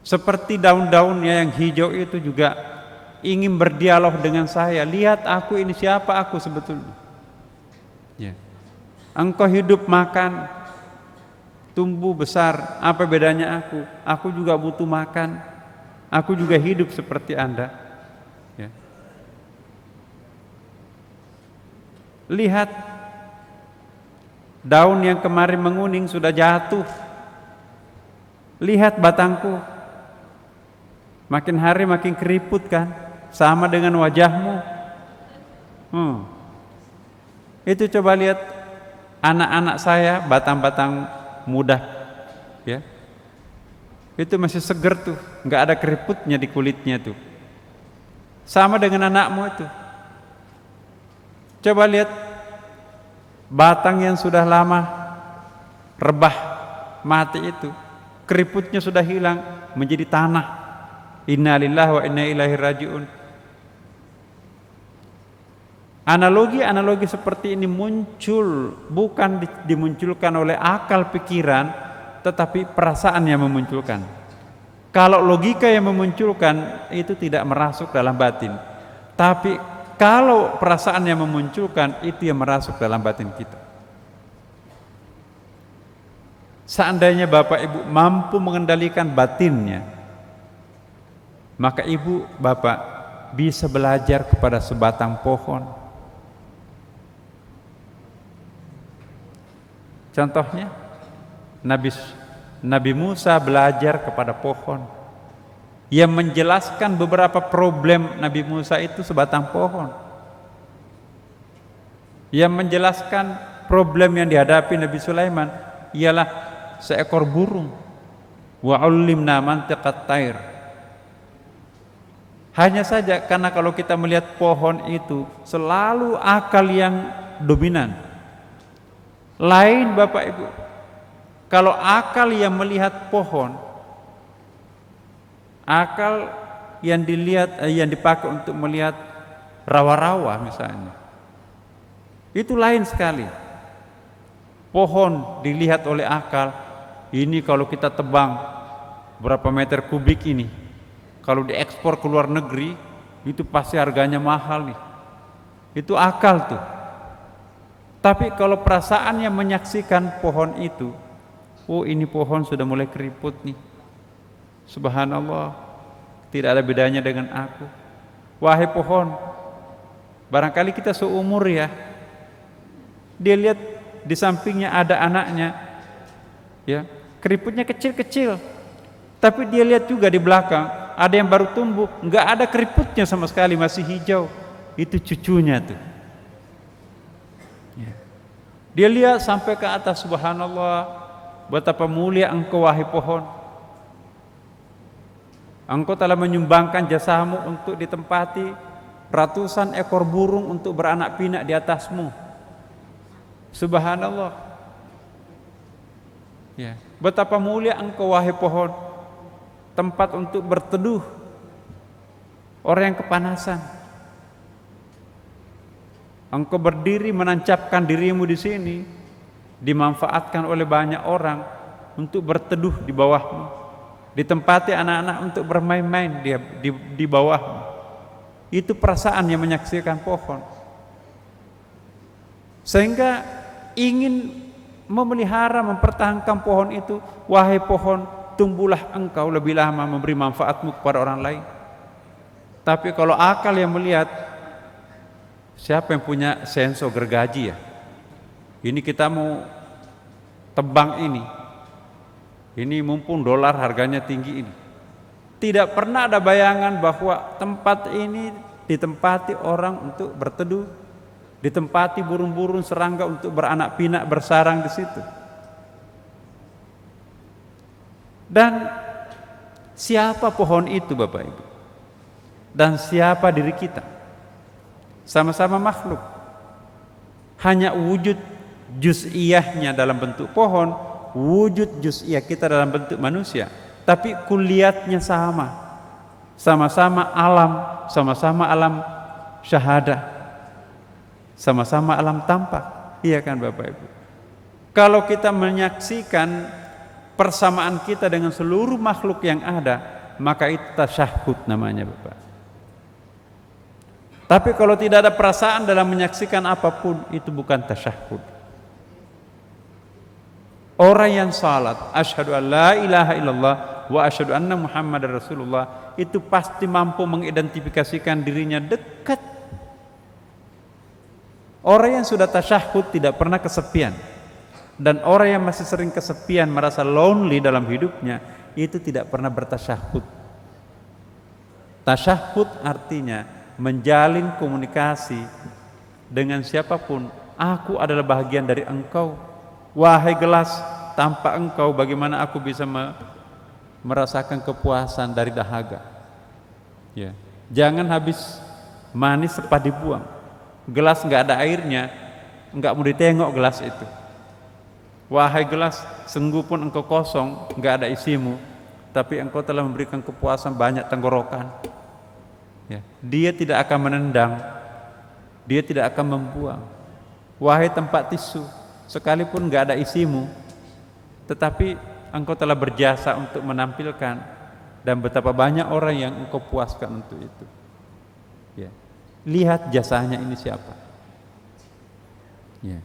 [SPEAKER 1] Seperti daun-daunnya yang hijau itu juga ingin berdialog dengan saya. Lihat aku ini, siapa aku sebetulnya. Ya. Engkau hidup, makan, tumbuh besar, apa bedanya aku? Aku juga butuh makan. Aku juga hidup seperti Anda. Ya. Lihat daun yang kemarin menguning sudah jatuh. Lihat batangku, makin hari makin keriput kan, sama dengan wajahmu. Itu coba lihat anak-anak saya, batang-batang muda, ya, itu masih seger tuh, nggak ada keriputnya di kulitnya tuh. Sama dengan anakmu itu. Coba lihat batang yang sudah lama rebah, mati itu, keriputnya sudah hilang, menjadi tanah. Innalillahi wa inna ilaihi raji'un. Analogi-analogi seperti ini muncul bukan dimunculkan oleh akal pikiran, tetapi perasaan yang memunculkan. Kalau logika yang memunculkan itu tidak merasuk dalam batin, tapi kalau perasaan yang memunculkan itu yang merasuk dalam batin kita. Seandainya Bapak Ibu mampu mengendalikan batinnya, maka Ibu Bapak bisa belajar kepada sebatang pohon. Contohnya Nabi Musa belajar kepada pohon. Yang menjelaskan beberapa problem Nabi Musa itu sebatang pohon. Yang menjelaskan problem yang dihadapi Nabi Sulaiman ialah seekor burung. Wa 'ullimna mantiqat thair. Hanya saja karena kalau kita melihat pohon itu selalu akal yang dominan. Lain Bapak Ibu, kalau akal yang melihat pohon, akal yang dilihat, yang dipakai untuk melihat rawa-rawa misalnya, itu lain sekali. Pohon dilihat oleh akal, ini kalau kita tebang berapa meter kubik ini, kalau diekspor ke luar negeri itu pasti harganya mahal nih. Itu akal tuh. Tapi kalau perasaannya menyaksikan pohon itu, oh ini pohon sudah mulai keriput nih. Subhanallah, tidak ada bedanya dengan aku. Wahai pohon, barangkali kita seumur ya. Dia lihat di sampingnya ada anaknya, ya, keriputnya kecil-kecil. Tapi dia lihat juga di belakang ada yang baru tumbuh, nggak ada keriputnya sama sekali, masih hijau. Itu cucunya tuh. Ya. Dia lihat sampai ke atas, subhanallah, betapa mulia engkau wahai pohon. Engkau telah menyumbangkan jasamu untuk ditempati ratusan ekor burung untuk beranak pinak di atasmu. Subhanallah. Ya, betapa mulia engkau wahai pohon, tempat untuk berteduh orang yang kepanasan. Engkau berdiri menancapkan dirimu di sini, dimanfaatkan oleh banyak orang untuk berteduh di bawahmu, ditempati anak-anak untuk bermain-main di bawahmu. Itu perasaan yang menyaksikan pohon, sehingga ingin memelihara, mempertahankan pohon itu. Wahai pohon, tumbuhlah engkau lebih lama memberi manfaatmu kepada orang lain. Tapi kalau akal yang melihat, siapa yang punya senso gergaji ya? Ini kita mau tebang ini mumpung dolar harganya tinggi ini. Tidak pernah ada bayangan bahwa tempat ini ditempati orang untuk berteduh, ditempati burung-burung serangga untuk beranak pinak, bersarang di situ. Dan siapa pohon itu Bapak Ibu? Dan siapa diri kita? Sama-sama makhluk. Hanya wujud juz'iyahnya dalam bentuk pohon, wujud juz'iyah kita dalam bentuk manusia, tapi kuliatnya sama. Sama-sama alam, sama-sama alam syahadah, sama-sama alam tampak. Iya kan Bapak Ibu? Kalau kita menyaksikan persamaan kita dengan seluruh makhluk yang ada, maka itu tasyahud namanya Bapak. Tapi kalau tidak ada perasaan dalam menyaksikan apapun, itu bukan tasyahud. Orang yang salat, asyhadu an la ilaha illallah wa asyhadu anna muhammadar rasulullah, itu pasti mampu mengidentifikasikan dirinya dekat. Orang yang sudah tasyahud tidak pernah kesepian. Dan orang yang masih sering kesepian, merasa lonely dalam hidupnya, itu tidak pernah bertasyahud. Tasyahud artinya menjalin komunikasi dengan siapapun. Aku adalah bahagian dari engkau. Wahai gelas, tanpa engkau bagaimana aku bisa merasakan kepuasan dari dahaga. Ya. Jangan habis manis cepat dibuang. Gelas nggak ada airnya, nggak mau ditengok gelas itu. Wahai gelas, sungguh pun engkau kosong, nggak ada isimu, tapi engkau telah memberikan kepuasan banyak tenggorokan. Ya. Dia tidak akan menendang, dia tidak akan membuang. Wahai tempat tisu, sekalipun nggak ada isimu, tetapi engkau telah berjasa untuk menampilkan, dan betapa banyak orang yang engkau puaskan untuk itu. Ya. Lihat jasanya ini siapa. Ya.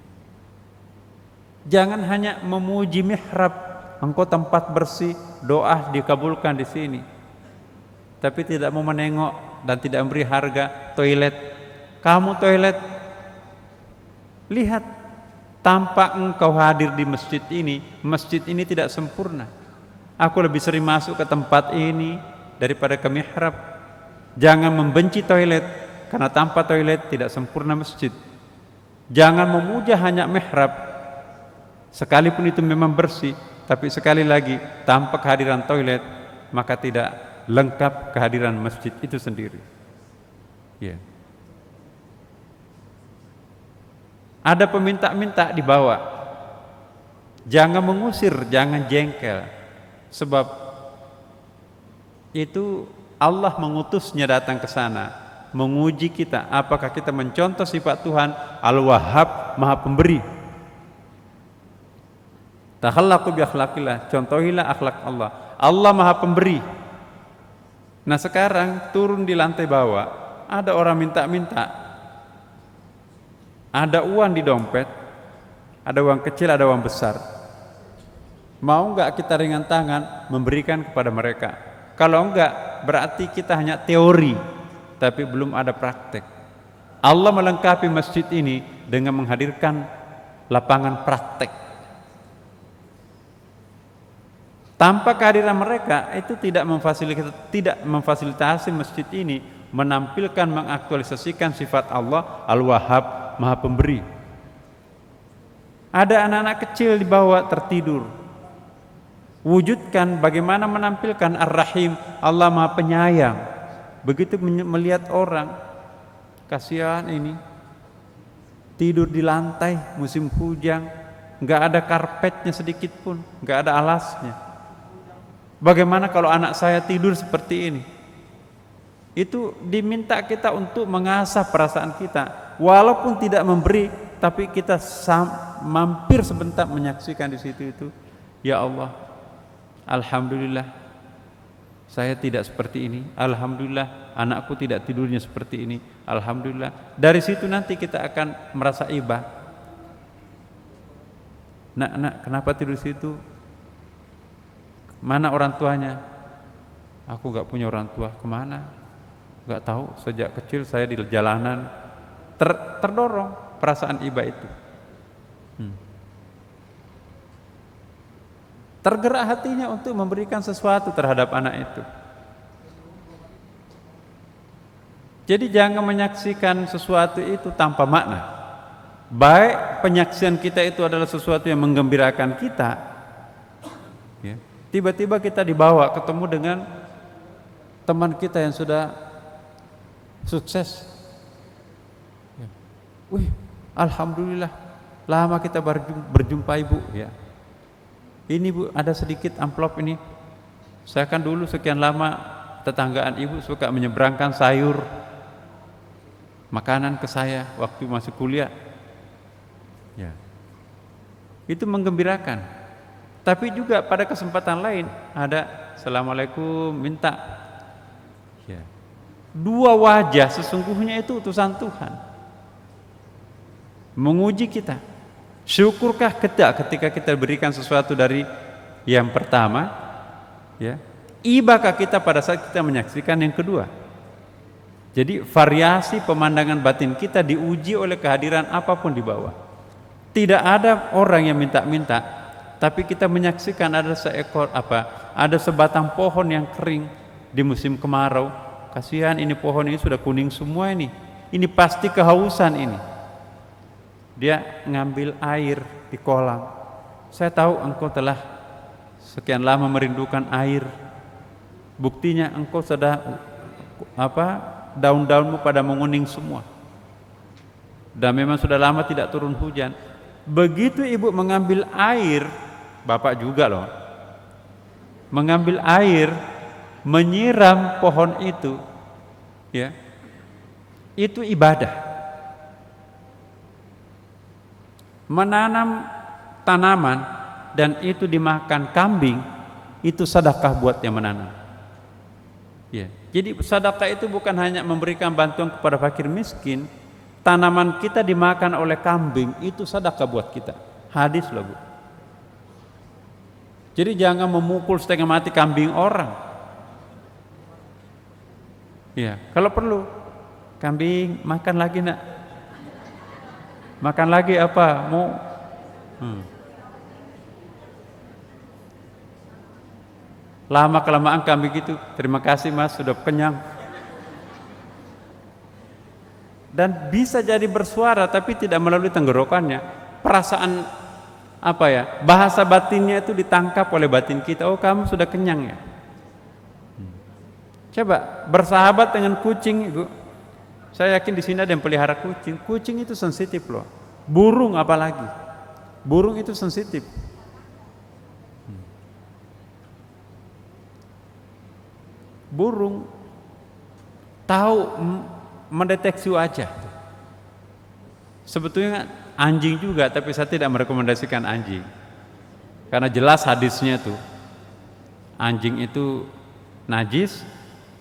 [SPEAKER 1] Jangan hanya memuji mihrab, engkau tempat bersih, doa dikabulkan di sini, tapi tidak mau menengok dan tidak memberi harga toilet. Kamu toilet, lihat, tanpa engkau hadir di masjid ini tidak sempurna. Aku lebih sering masuk ke tempat ini daripada ke mihrab. Jangan membenci toilet, karena tanpa toilet tidak sempurna masjid. Jangan memuja hanya mihrab, sekalipun itu memang bersih, tapi sekali lagi tanpa kehadiran toilet, maka tidak lengkap kehadiran masjid itu sendiri. Ya. Ada peminta-minta dibawa, jangan mengusir, jangan jengkel, sebab itu Allah mengutusnya datang ke sana menguji kita, apakah kita mencontoh sifat Tuhan Al-Wahhab, Maha Pemberi. Takhallaqu bi akhlaqillah, contohilah akhlak Allah. Allah Maha Pemberi. Nah sekarang turun di lantai bawah, ada orang minta-minta. Ada uang di dompet, ada uang kecil, ada uang besar. Mau nggak kita ringan tangan memberikan kepada mereka? Kalau enggak, berarti kita hanya teori, tapi belum ada praktek. Allah melengkapi masjid ini dengan menghadirkan lapangan praktek. Tanpa kehadiran mereka itu tidak memfasilitasi masjid ini menampilkan, mengaktualisasikan sifat Allah Al-Wahhab, Maha Pemberi. Ada anak-anak kecil dibawa tertidur. Wujudkan bagaimana menampilkan Ar-Rahim, Allah Maha Penyayang. Begitu melihat orang, kasihan ini tidur di lantai musim hujan, nggak ada karpetnya sedikit pun, nggak ada alasnya. Bagaimana kalau anak saya tidur seperti ini? Itu diminta kita untuk mengasah perasaan kita, walaupun tidak memberi, tapi kita mampir sebentar menyaksikan di situ itu. Ya Allah, alhamdulillah saya tidak seperti ini. Alhamdulillah anakku tidak tidurnya seperti ini. Alhamdulillah. Dari situ nanti kita akan merasa iba. Nak, kenapa tidur di situ? Mana orang tuanya? Aku gak punya orang tua. Kemana? Gak tahu. Sejak kecil saya di jalanan. Terdorong perasaan iba itu. Tergerak hatinya untuk memberikan sesuatu terhadap anak itu. Jadi jangan menyaksikan sesuatu itu tanpa makna. Baik penyaksian kita itu adalah sesuatu yang menggembirakan kita, ya. Tiba-tiba kita dibawa ketemu dengan teman kita yang sudah sukses, ya. Wih, alhamdulillah, lama kita berjumpa ibu, ya. Ini Bu, ada sedikit amplop ini. Saya kan dulu sekian lama tetanggaan ibu suka menyeberangkan sayur, makanan ke saya waktu masih kuliah. Ya. Itu menggembirakan. Tapi juga pada kesempatan lain ada Assalamualaikum, minta. Ya. Dua wajah sesungguhnya itu utusan Tuhan. Menguji kita. Syukurkah kita ketika kita berikan sesuatu dari yang pertama, ya? Ibakah kita pada saat kita menyaksikan yang kedua? Jadi variasi pemandangan batin kita diuji oleh kehadiran apapun di bawah. Tidak ada orang yang minta-minta, tapi kita menyaksikan ada ada sebatang pohon yang kering di musim kemarau. Kasihan ini pohon ini sudah kuning semua ini. Ini pasti kehausan ini. Dia ngambil air di kolam. Saya tahu engkau telah sekian lama merindukan air. Buktinya engkau sudah daun-daunmu pada menguning semua. Dan memang sudah lama tidak turun hujan. Begitu ibu mengambil air, bapak juga loh, mengambil air, menyiram pohon itu, ya, itu ibadah. Menanam tanaman dan itu dimakan kambing, itu sedekah buat yang menanam. Ya. Jadi sedekah itu bukan hanya memberikan bantuan kepada fakir miskin, tanaman kita dimakan oleh kambing, itu sedekah buat kita. Hadis loh Bu. Jadi jangan memukul setengah mati kambing orang. Ya, kalau perlu kambing makan lagi nak. Makan lagi apa? Mau? Lama kelamaan kami gitu. Terima kasih Mas, sudah kenyang. Dan bisa jadi bersuara tapi tidak melalui tenggorokannya. Perasaan bahasa batinnya itu ditangkap oleh batin kita. Oh, kamu sudah kenyang ya. Coba bersahabat dengan kucing, Ibu. Saya yakin di sini ada yang pelihara kucing. Kucing itu sensitif loh. Burung apalagi. Burung itu sensitif. Burung tahu mendeteksi wajah. Sebetulnya anjing juga, tapi saya tidak merekomendasikan anjing. Karena jelas hadisnya tuh. Anjing itu najis.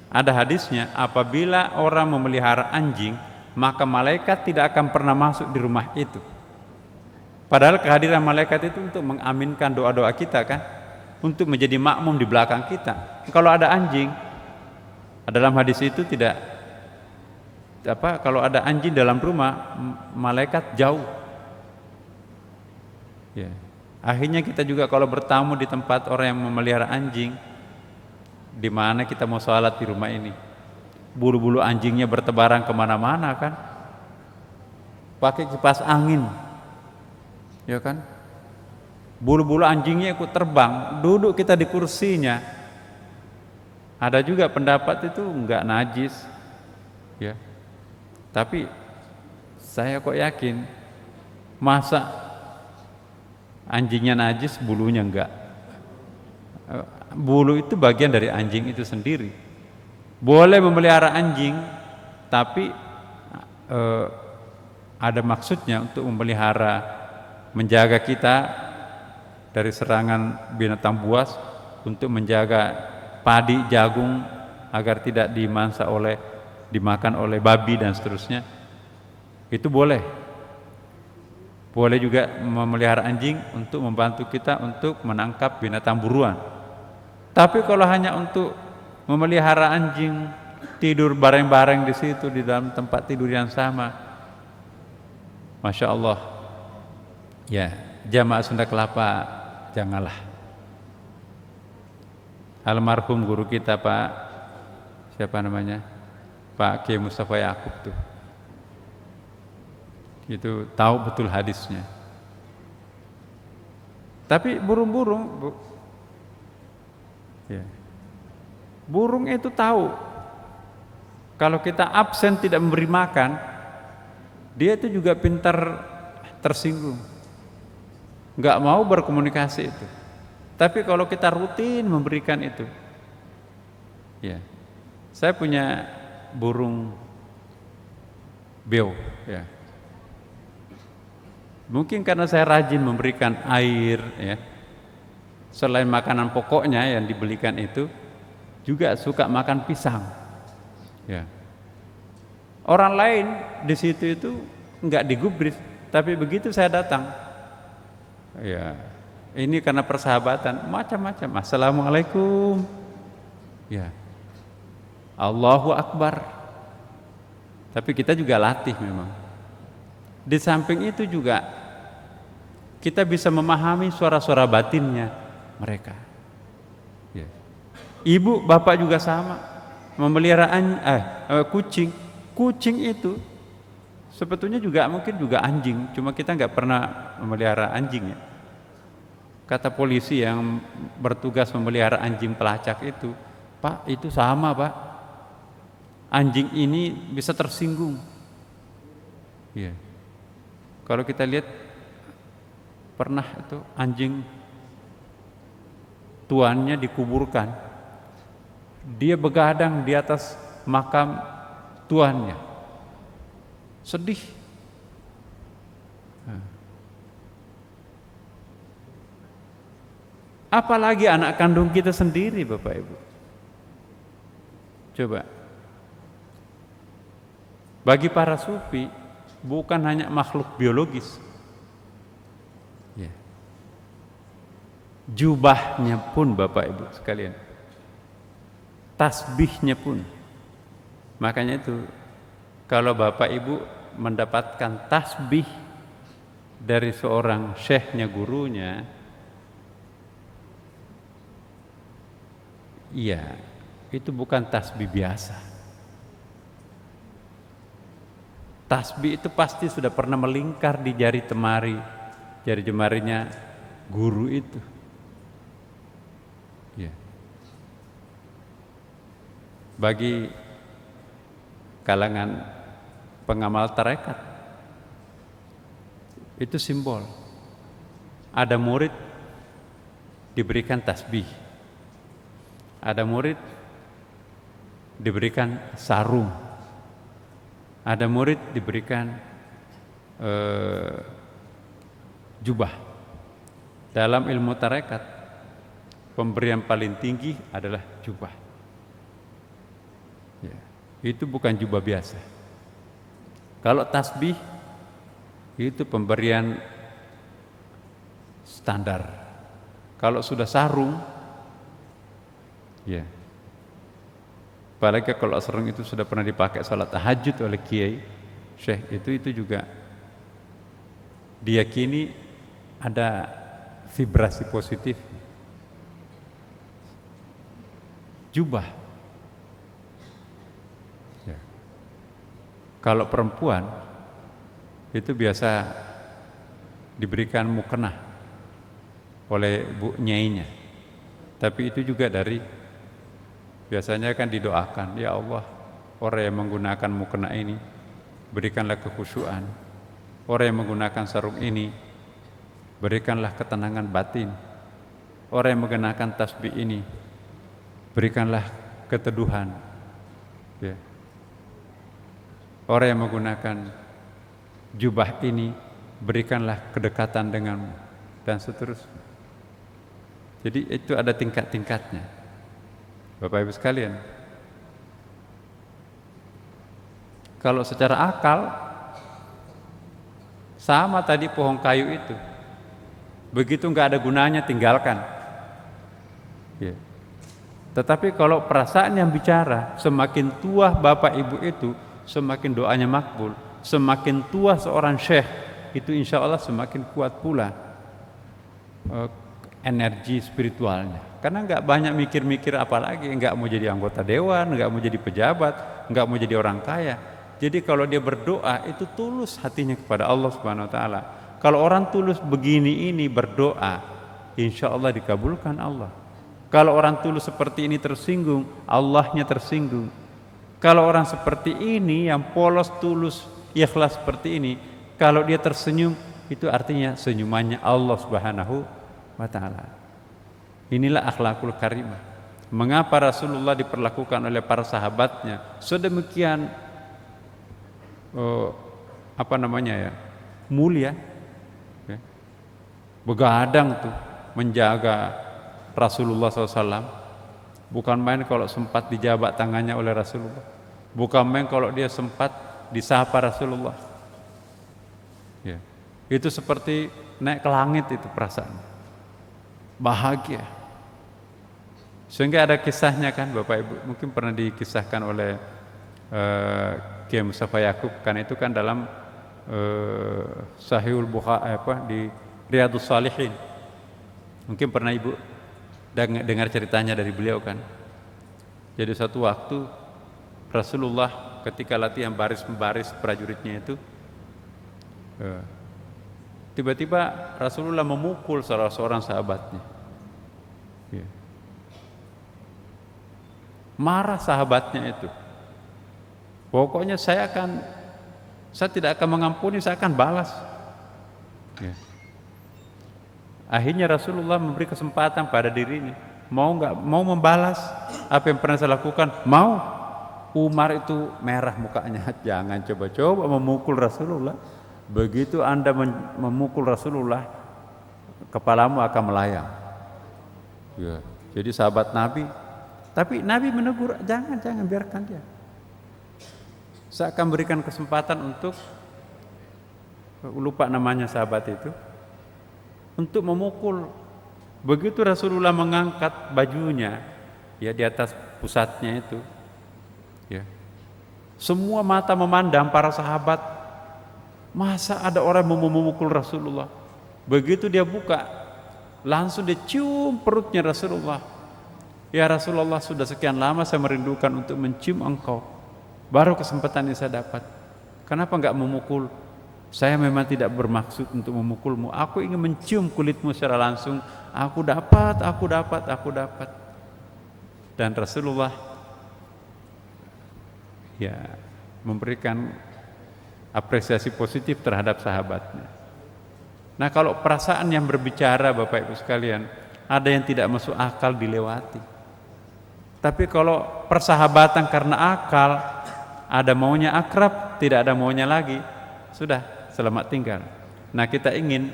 [SPEAKER 1] Ada hadisnya, apabila orang memelihara anjing, maka malaikat tidak akan pernah masuk di rumah itu. Padahal kehadiran malaikat itu untuk mengaminkan doa-doa kita kan, untuk menjadi makmum di belakang kita. Kalau ada anjing, dalam hadis itu tidak kalau ada anjing dalam rumah, malaikat jauh. Ya. Akhirnya kita juga kalau bertamu di tempat orang yang memelihara anjing, di mana kita mau sholat di rumah ini, bulu-bulu anjingnya bertebaran kemana-mana kan, pakai kipas angin, ya kan, bulu-bulu anjingnya ikut terbang, duduk kita di kursinya. Ada juga pendapat itu enggak najis, ya. Tapi saya kok yakin, masa anjingnya najis, bulunya enggak? Bulu itu bagian dari anjing itu sendiri. Boleh memelihara anjing, tapi ada maksudnya untuk memelihara, menjaga kita dari serangan binatang buas, untuk menjaga padi, jagung agar tidak dimakan oleh babi dan seterusnya. Itu boleh. Boleh juga memelihara anjing untuk membantu kita untuk menangkap binatang buruan. Tapi kalau hanya untuk memelihara anjing, tidur bareng-bareng di situ di dalam tempat tidur yang sama, Masya Allah, ya jamaah Sunda Kelapa janganlah. Almarhum guru kita Pak, siapa namanya, Pak Kiai Mustafa Yakub tuh, itu tahu betul hadisnya. Tapi burung-burung, ya, burung itu tahu kalau kita absen tidak memberi makan, dia itu juga pintar tersinggung, nggak mau berkomunikasi itu. Tapi kalau kita rutin memberikan itu, ya, saya punya burung beo, ya. Mungkin karena saya rajin memberikan air, ya. Selain makanan pokoknya yang dibelikan itu, juga suka makan pisang, ya. Orang lain di situ itu enggak digubris, tapi begitu saya datang, ya, ini karena persahabatan, macam-macam. Assalamualaikum, ya, Allahu Akbar. Tapi kita juga latih memang. Di samping itu juga kita bisa memahami suara-suara batinnya mereka. Ya. Ibu, bapak juga sama. Memelihara kucing. Kucing itu sebetulnya juga mungkin juga anjing, cuma kita nggak pernah memelihara anjing, ya. Kata polisi yang bertugas memelihara anjing pelacak itu, Pak, itu sama Pak, anjing ini bisa tersinggung. Ya. Kalau kita lihat, pernah itu anjing tuannya dikuburkan, dia begadang di atas makam tuannya, sedih. Apalagi anak kandung kita sendiri, Bapak Ibu. Coba, bagi para sufi bukan hanya makhluk biologis, ya, jubahnya pun Bapak Ibu sekalian, tasbihnya pun. Makanya itu kalau Bapak Ibu mendapatkan tasbih dari seorang syekhnya, gurunya, iya, itu bukan tasbih biasa. Tasbih itu pasti sudah pernah melingkar di jari jemarinya guru itu. Ya. Bagi kalangan pengamal tarekat, itu simbol. Ada murid diberikan tasbih, ada murid diberikan sarung, ada murid diberikan jubah. Dalam ilmu tarekat, pemberian paling tinggi adalah jubah. Ya, itu bukan jubah biasa. Kalau tasbih itu pemberian standar. Kalau sudah sarung, ya. Apalagi kalau sarung itu sudah pernah dipakai salat tahajud oleh kiai, syekh, itu juga diyakini ada vibrasi positif. Jubah, ya. Kalau perempuan itu biasa diberikan mukena oleh bu nyainya, tapi itu juga biasanya kan didoakan, ya Allah, orang yang menggunakan mukena ini berikanlah kekhusyuan, orang yang menggunakan sarung ini berikanlah ketenangan batin, orang yang mengenakan tasbih ini berikanlah keteduhan, ya. Orang yang menggunakan jubah ini berikanlah kedekatan denganmu, dan seterusnya. Jadi itu ada tingkat-tingkatnya, Bapak Ibu sekalian. Kalau secara akal sama tadi pohon kayu itu, begitu nggak ada gunanya tinggalkan, ya. Tetapi kalau perasaan yang bicara, semakin tua Bapak Ibu itu, semakin doanya makbul. Semakin tua seorang syekh itu insya Allah semakin kuat pula energi spiritualnya. Karena nggak banyak mikir-mikir apalagi, nggak mau jadi anggota dewan, nggak mau jadi pejabat, nggak mau jadi orang kaya. Jadi kalau dia berdoa itu tulus hatinya kepada Allah Subhanahu Wa Taala. Kalau orang tulus begini ini berdoa, insya Allah dikabulkan Allah. Kalau orang tulus seperti ini tersinggung, Allahnya tersinggung. Kalau orang seperti ini yang polos, tulus, ikhlas seperti ini, kalau dia tersenyum, itu artinya senyumannya Allah Subhanahu wa Ta'ala. Inilah akhlakul karimah. Mengapa Rasulullah diperlakukan oleh para sahabatnya sedemikian mulia, ya. Begadang tuh menjaga Rasulullah SAW. Bukan main kalau sempat dijabat tangannya oleh Rasulullah, bukan main kalau dia sempat disapa Rasulullah, ya. Itu seperti naik ke langit, itu perasaan bahagia. Sehingga ada kisahnya kan Bapak Ibu, mungkin pernah dikisahkan oleh Kiai Mustafa Yakub, kan itu kan dalam Sahihul Bukhari di Riyadhus Shalihin. Mungkin pernah Ibu dengar ceritanya dari beliau kan. Jadi suatu waktu Rasulullah ketika latihan baris membaris prajuritnya itu, tiba-tiba Rasulullah memukul salah seorang sahabatnya, ya. Marah sahabatnya itu, pokoknya saya tidak akan mengampuni, saya akan balas, ya. Akhirnya Rasulullah memberi kesempatan pada dirinya, mau membalas apa yang pernah saya lakukan? Mau. Umar itu merah mukanya, jangan coba-coba memukul Rasulullah. Begitu Anda memukul Rasulullah, kepalamu akan melayang, ya. Jadi sahabat Nabi, tapi Nabi menegur, jangan biarkan dia. Saya akan berikan kesempatan untuk, lupa namanya sahabat itu, untuk memukul. Begitu Rasulullah mengangkat bajunya, ya, di atas pusatnya itu, ya, semua mata memandang para sahabat. Masa ada orang mau memukul Rasulullah? Begitu dia buka, langsung dia cium perutnya Rasulullah. Ya Rasulullah, sudah sekian lama saya merindukan untuk mencium engkau, baru kesempatan ini saya dapat. Kenapa enggak memukul? Saya memang tidak bermaksud untuk memukulmu, aku ingin mencium kulitmu secara langsung. Aku dapat. Dan Rasulullah, ya, memberikan apresiasi positif terhadap sahabatnya. Nah, kalau perasaan yang berbicara Bapak Ibu sekalian, ada yang tidak masuk akal dilewati. Tapi kalau persahabatan karena akal, ada maunya akrab, tidak ada maunya lagi, sudah selamat tinggal. Nah, kita ingin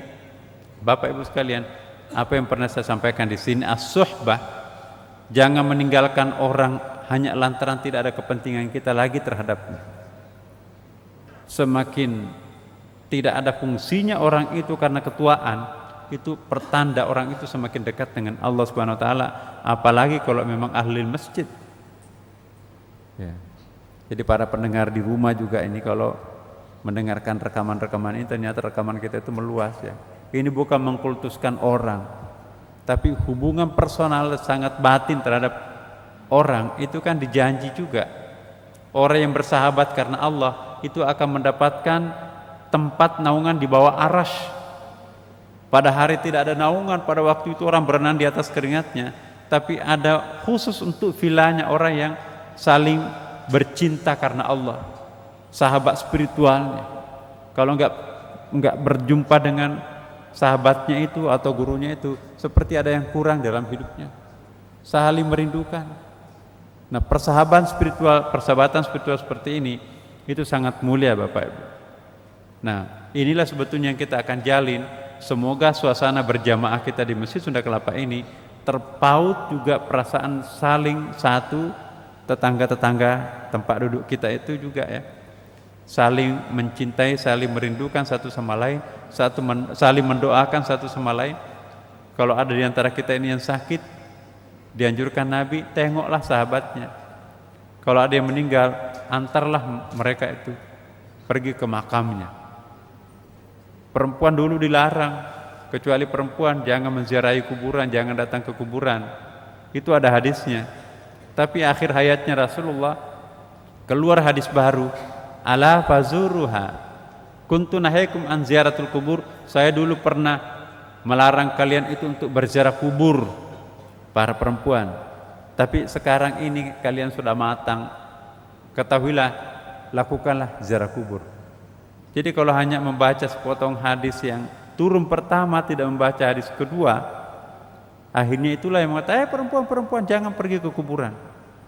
[SPEAKER 1] Bapak Ibu sekalian, apa yang pernah saya sampaikan di sini, as-suhbah, jangan meninggalkan orang hanya lantaran tidak ada kepentingan kita lagi terhadapnya. semakin tidak ada fungsinya orang itu karena ketuaan, itu pertanda orang itu semakin dekat dengan Allah Subhanahu wa taala, apalagi kalau memang ahli masjid. Ya. Jadi para pendengar di rumah juga ini kalau mendengarkan rekaman-rekaman ini, ternyata rekaman kita itu meluas ya. Ini bukan mengkultuskan orang, tapi hubungan personal sangat batin terhadap orang itu kan dijanji juga. Orang yang bersahabat karena Allah itu akan mendapatkan tempat naungan di bawah arasy. Pada hari tidak ada naungan, pada waktu itu orang berenang di atas keringatnya, tapi ada khusus untuk vilanya orang yang saling bercinta karena Allah, sahabat spiritualnya. Kalau enggak berjumpa dengan sahabatnya itu atau gurunya itu, seperti ada yang kurang dalam hidupnya, saling merindukan. Nah, persahabatan spiritual seperti ini itu sangat mulia Bapak Ibu. Nah, inilah sebetulnya yang kita akan jalin. Semoga suasana berjamaah kita di Masjid Sunda Kelapa ini terpaut juga perasaan saling satu, tetangga-tetangga tempat duduk kita itu juga ya, saling mencintai, saling merindukan satu sama lain, saling mendoakan satu sama lain. Kalau ada di antara kita ini yang sakit, dianjurkan Nabi, tengoklah sahabatnya. Kalau ada yang meninggal, antarlah mereka itu pergi ke makamnya. Perempuan dulu dilarang, kecuali perempuan jangan menziarahi kuburan, jangan datang ke kuburan. Itu ada hadisnya. Tapi akhir hayatnya Rasulullah keluar hadis baru, ala fazuruha kuntu nahaikum an ziaratul kubur. Saya dulu pernah melarang kalian itu untuk berziarah kubur, para perempuan. Tapi sekarang ini kalian sudah matang, ketahuilah, lakukanlah ziarah kubur. Jadi kalau hanya membaca sepotong hadis yang turun pertama, tidak membaca hadis kedua, akhirnya itulah yang mengatakan, perempuan jangan pergi ke kuburan.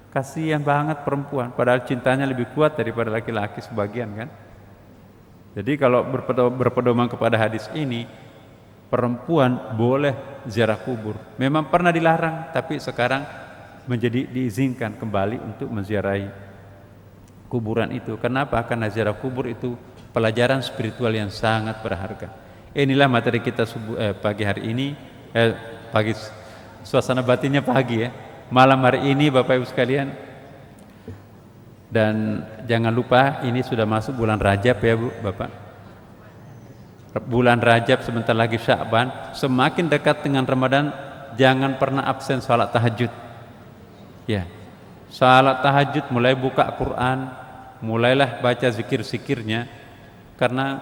[SPEAKER 1] Kasihan banget perempuan, padahal cintanya lebih kuat daripada laki-laki sebagian kan. Jadi kalau berpedoman kepada hadis ini, perempuan boleh ziarah kubur. Memang pernah dilarang, tapi sekarang menjadi diizinkan kembali untuk menziarahi kuburan itu. Kenapa? Karena ziarah kubur itu pelajaran spiritual yang sangat berharga. Inilah materi kita pagi hari ini, pagi suasana batinnya pagi ya, malam hari ini Bapak Ibu sekalian. Dan jangan lupa ini sudah masuk bulan Rajab ya Bu, Bapak. Bulan Rajab sebentar lagi Sya'ban, semakin dekat dengan Ramadan jangan pernah absen salat tahajud. Ya. Salat tahajud, mulai buka Quran, mulailah baca zikir-zikirnya. Karena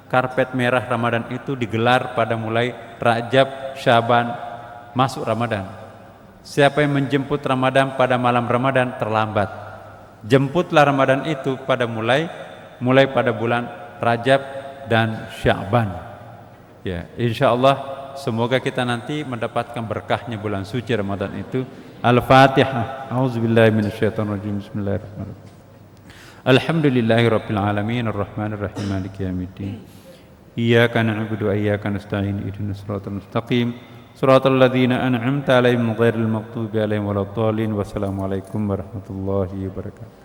[SPEAKER 1] karpet merah Ramadan itu digelar pada mulai Rajab, Syaban, masuk Ramadan. Siapa yang menjemput Ramadan pada malam Ramadan terlambat. Jemputlah Ramadan itu pada mulai pada bulan Rajab dan Syaban. Ya, insyaallah semoga kita nanti mendapatkan berkahnya bulan suci Ramadan itu. Al-Fatihah. A'udzubillahi minasyaitonirrajim. Bismillahirrahmanirrahim. Alhamdulillahirabbil alamin arrahmanir rahim maliki yaumiddin. Iyyaka na'budu wa iyyaka nasta'in ihdinas siratal mustaqim siratal ladzina an'amta 'alaihim ghairil maghdubi 'alaihim waladdallin. Wassalamualaikum warahmatullahi wabarakatuh.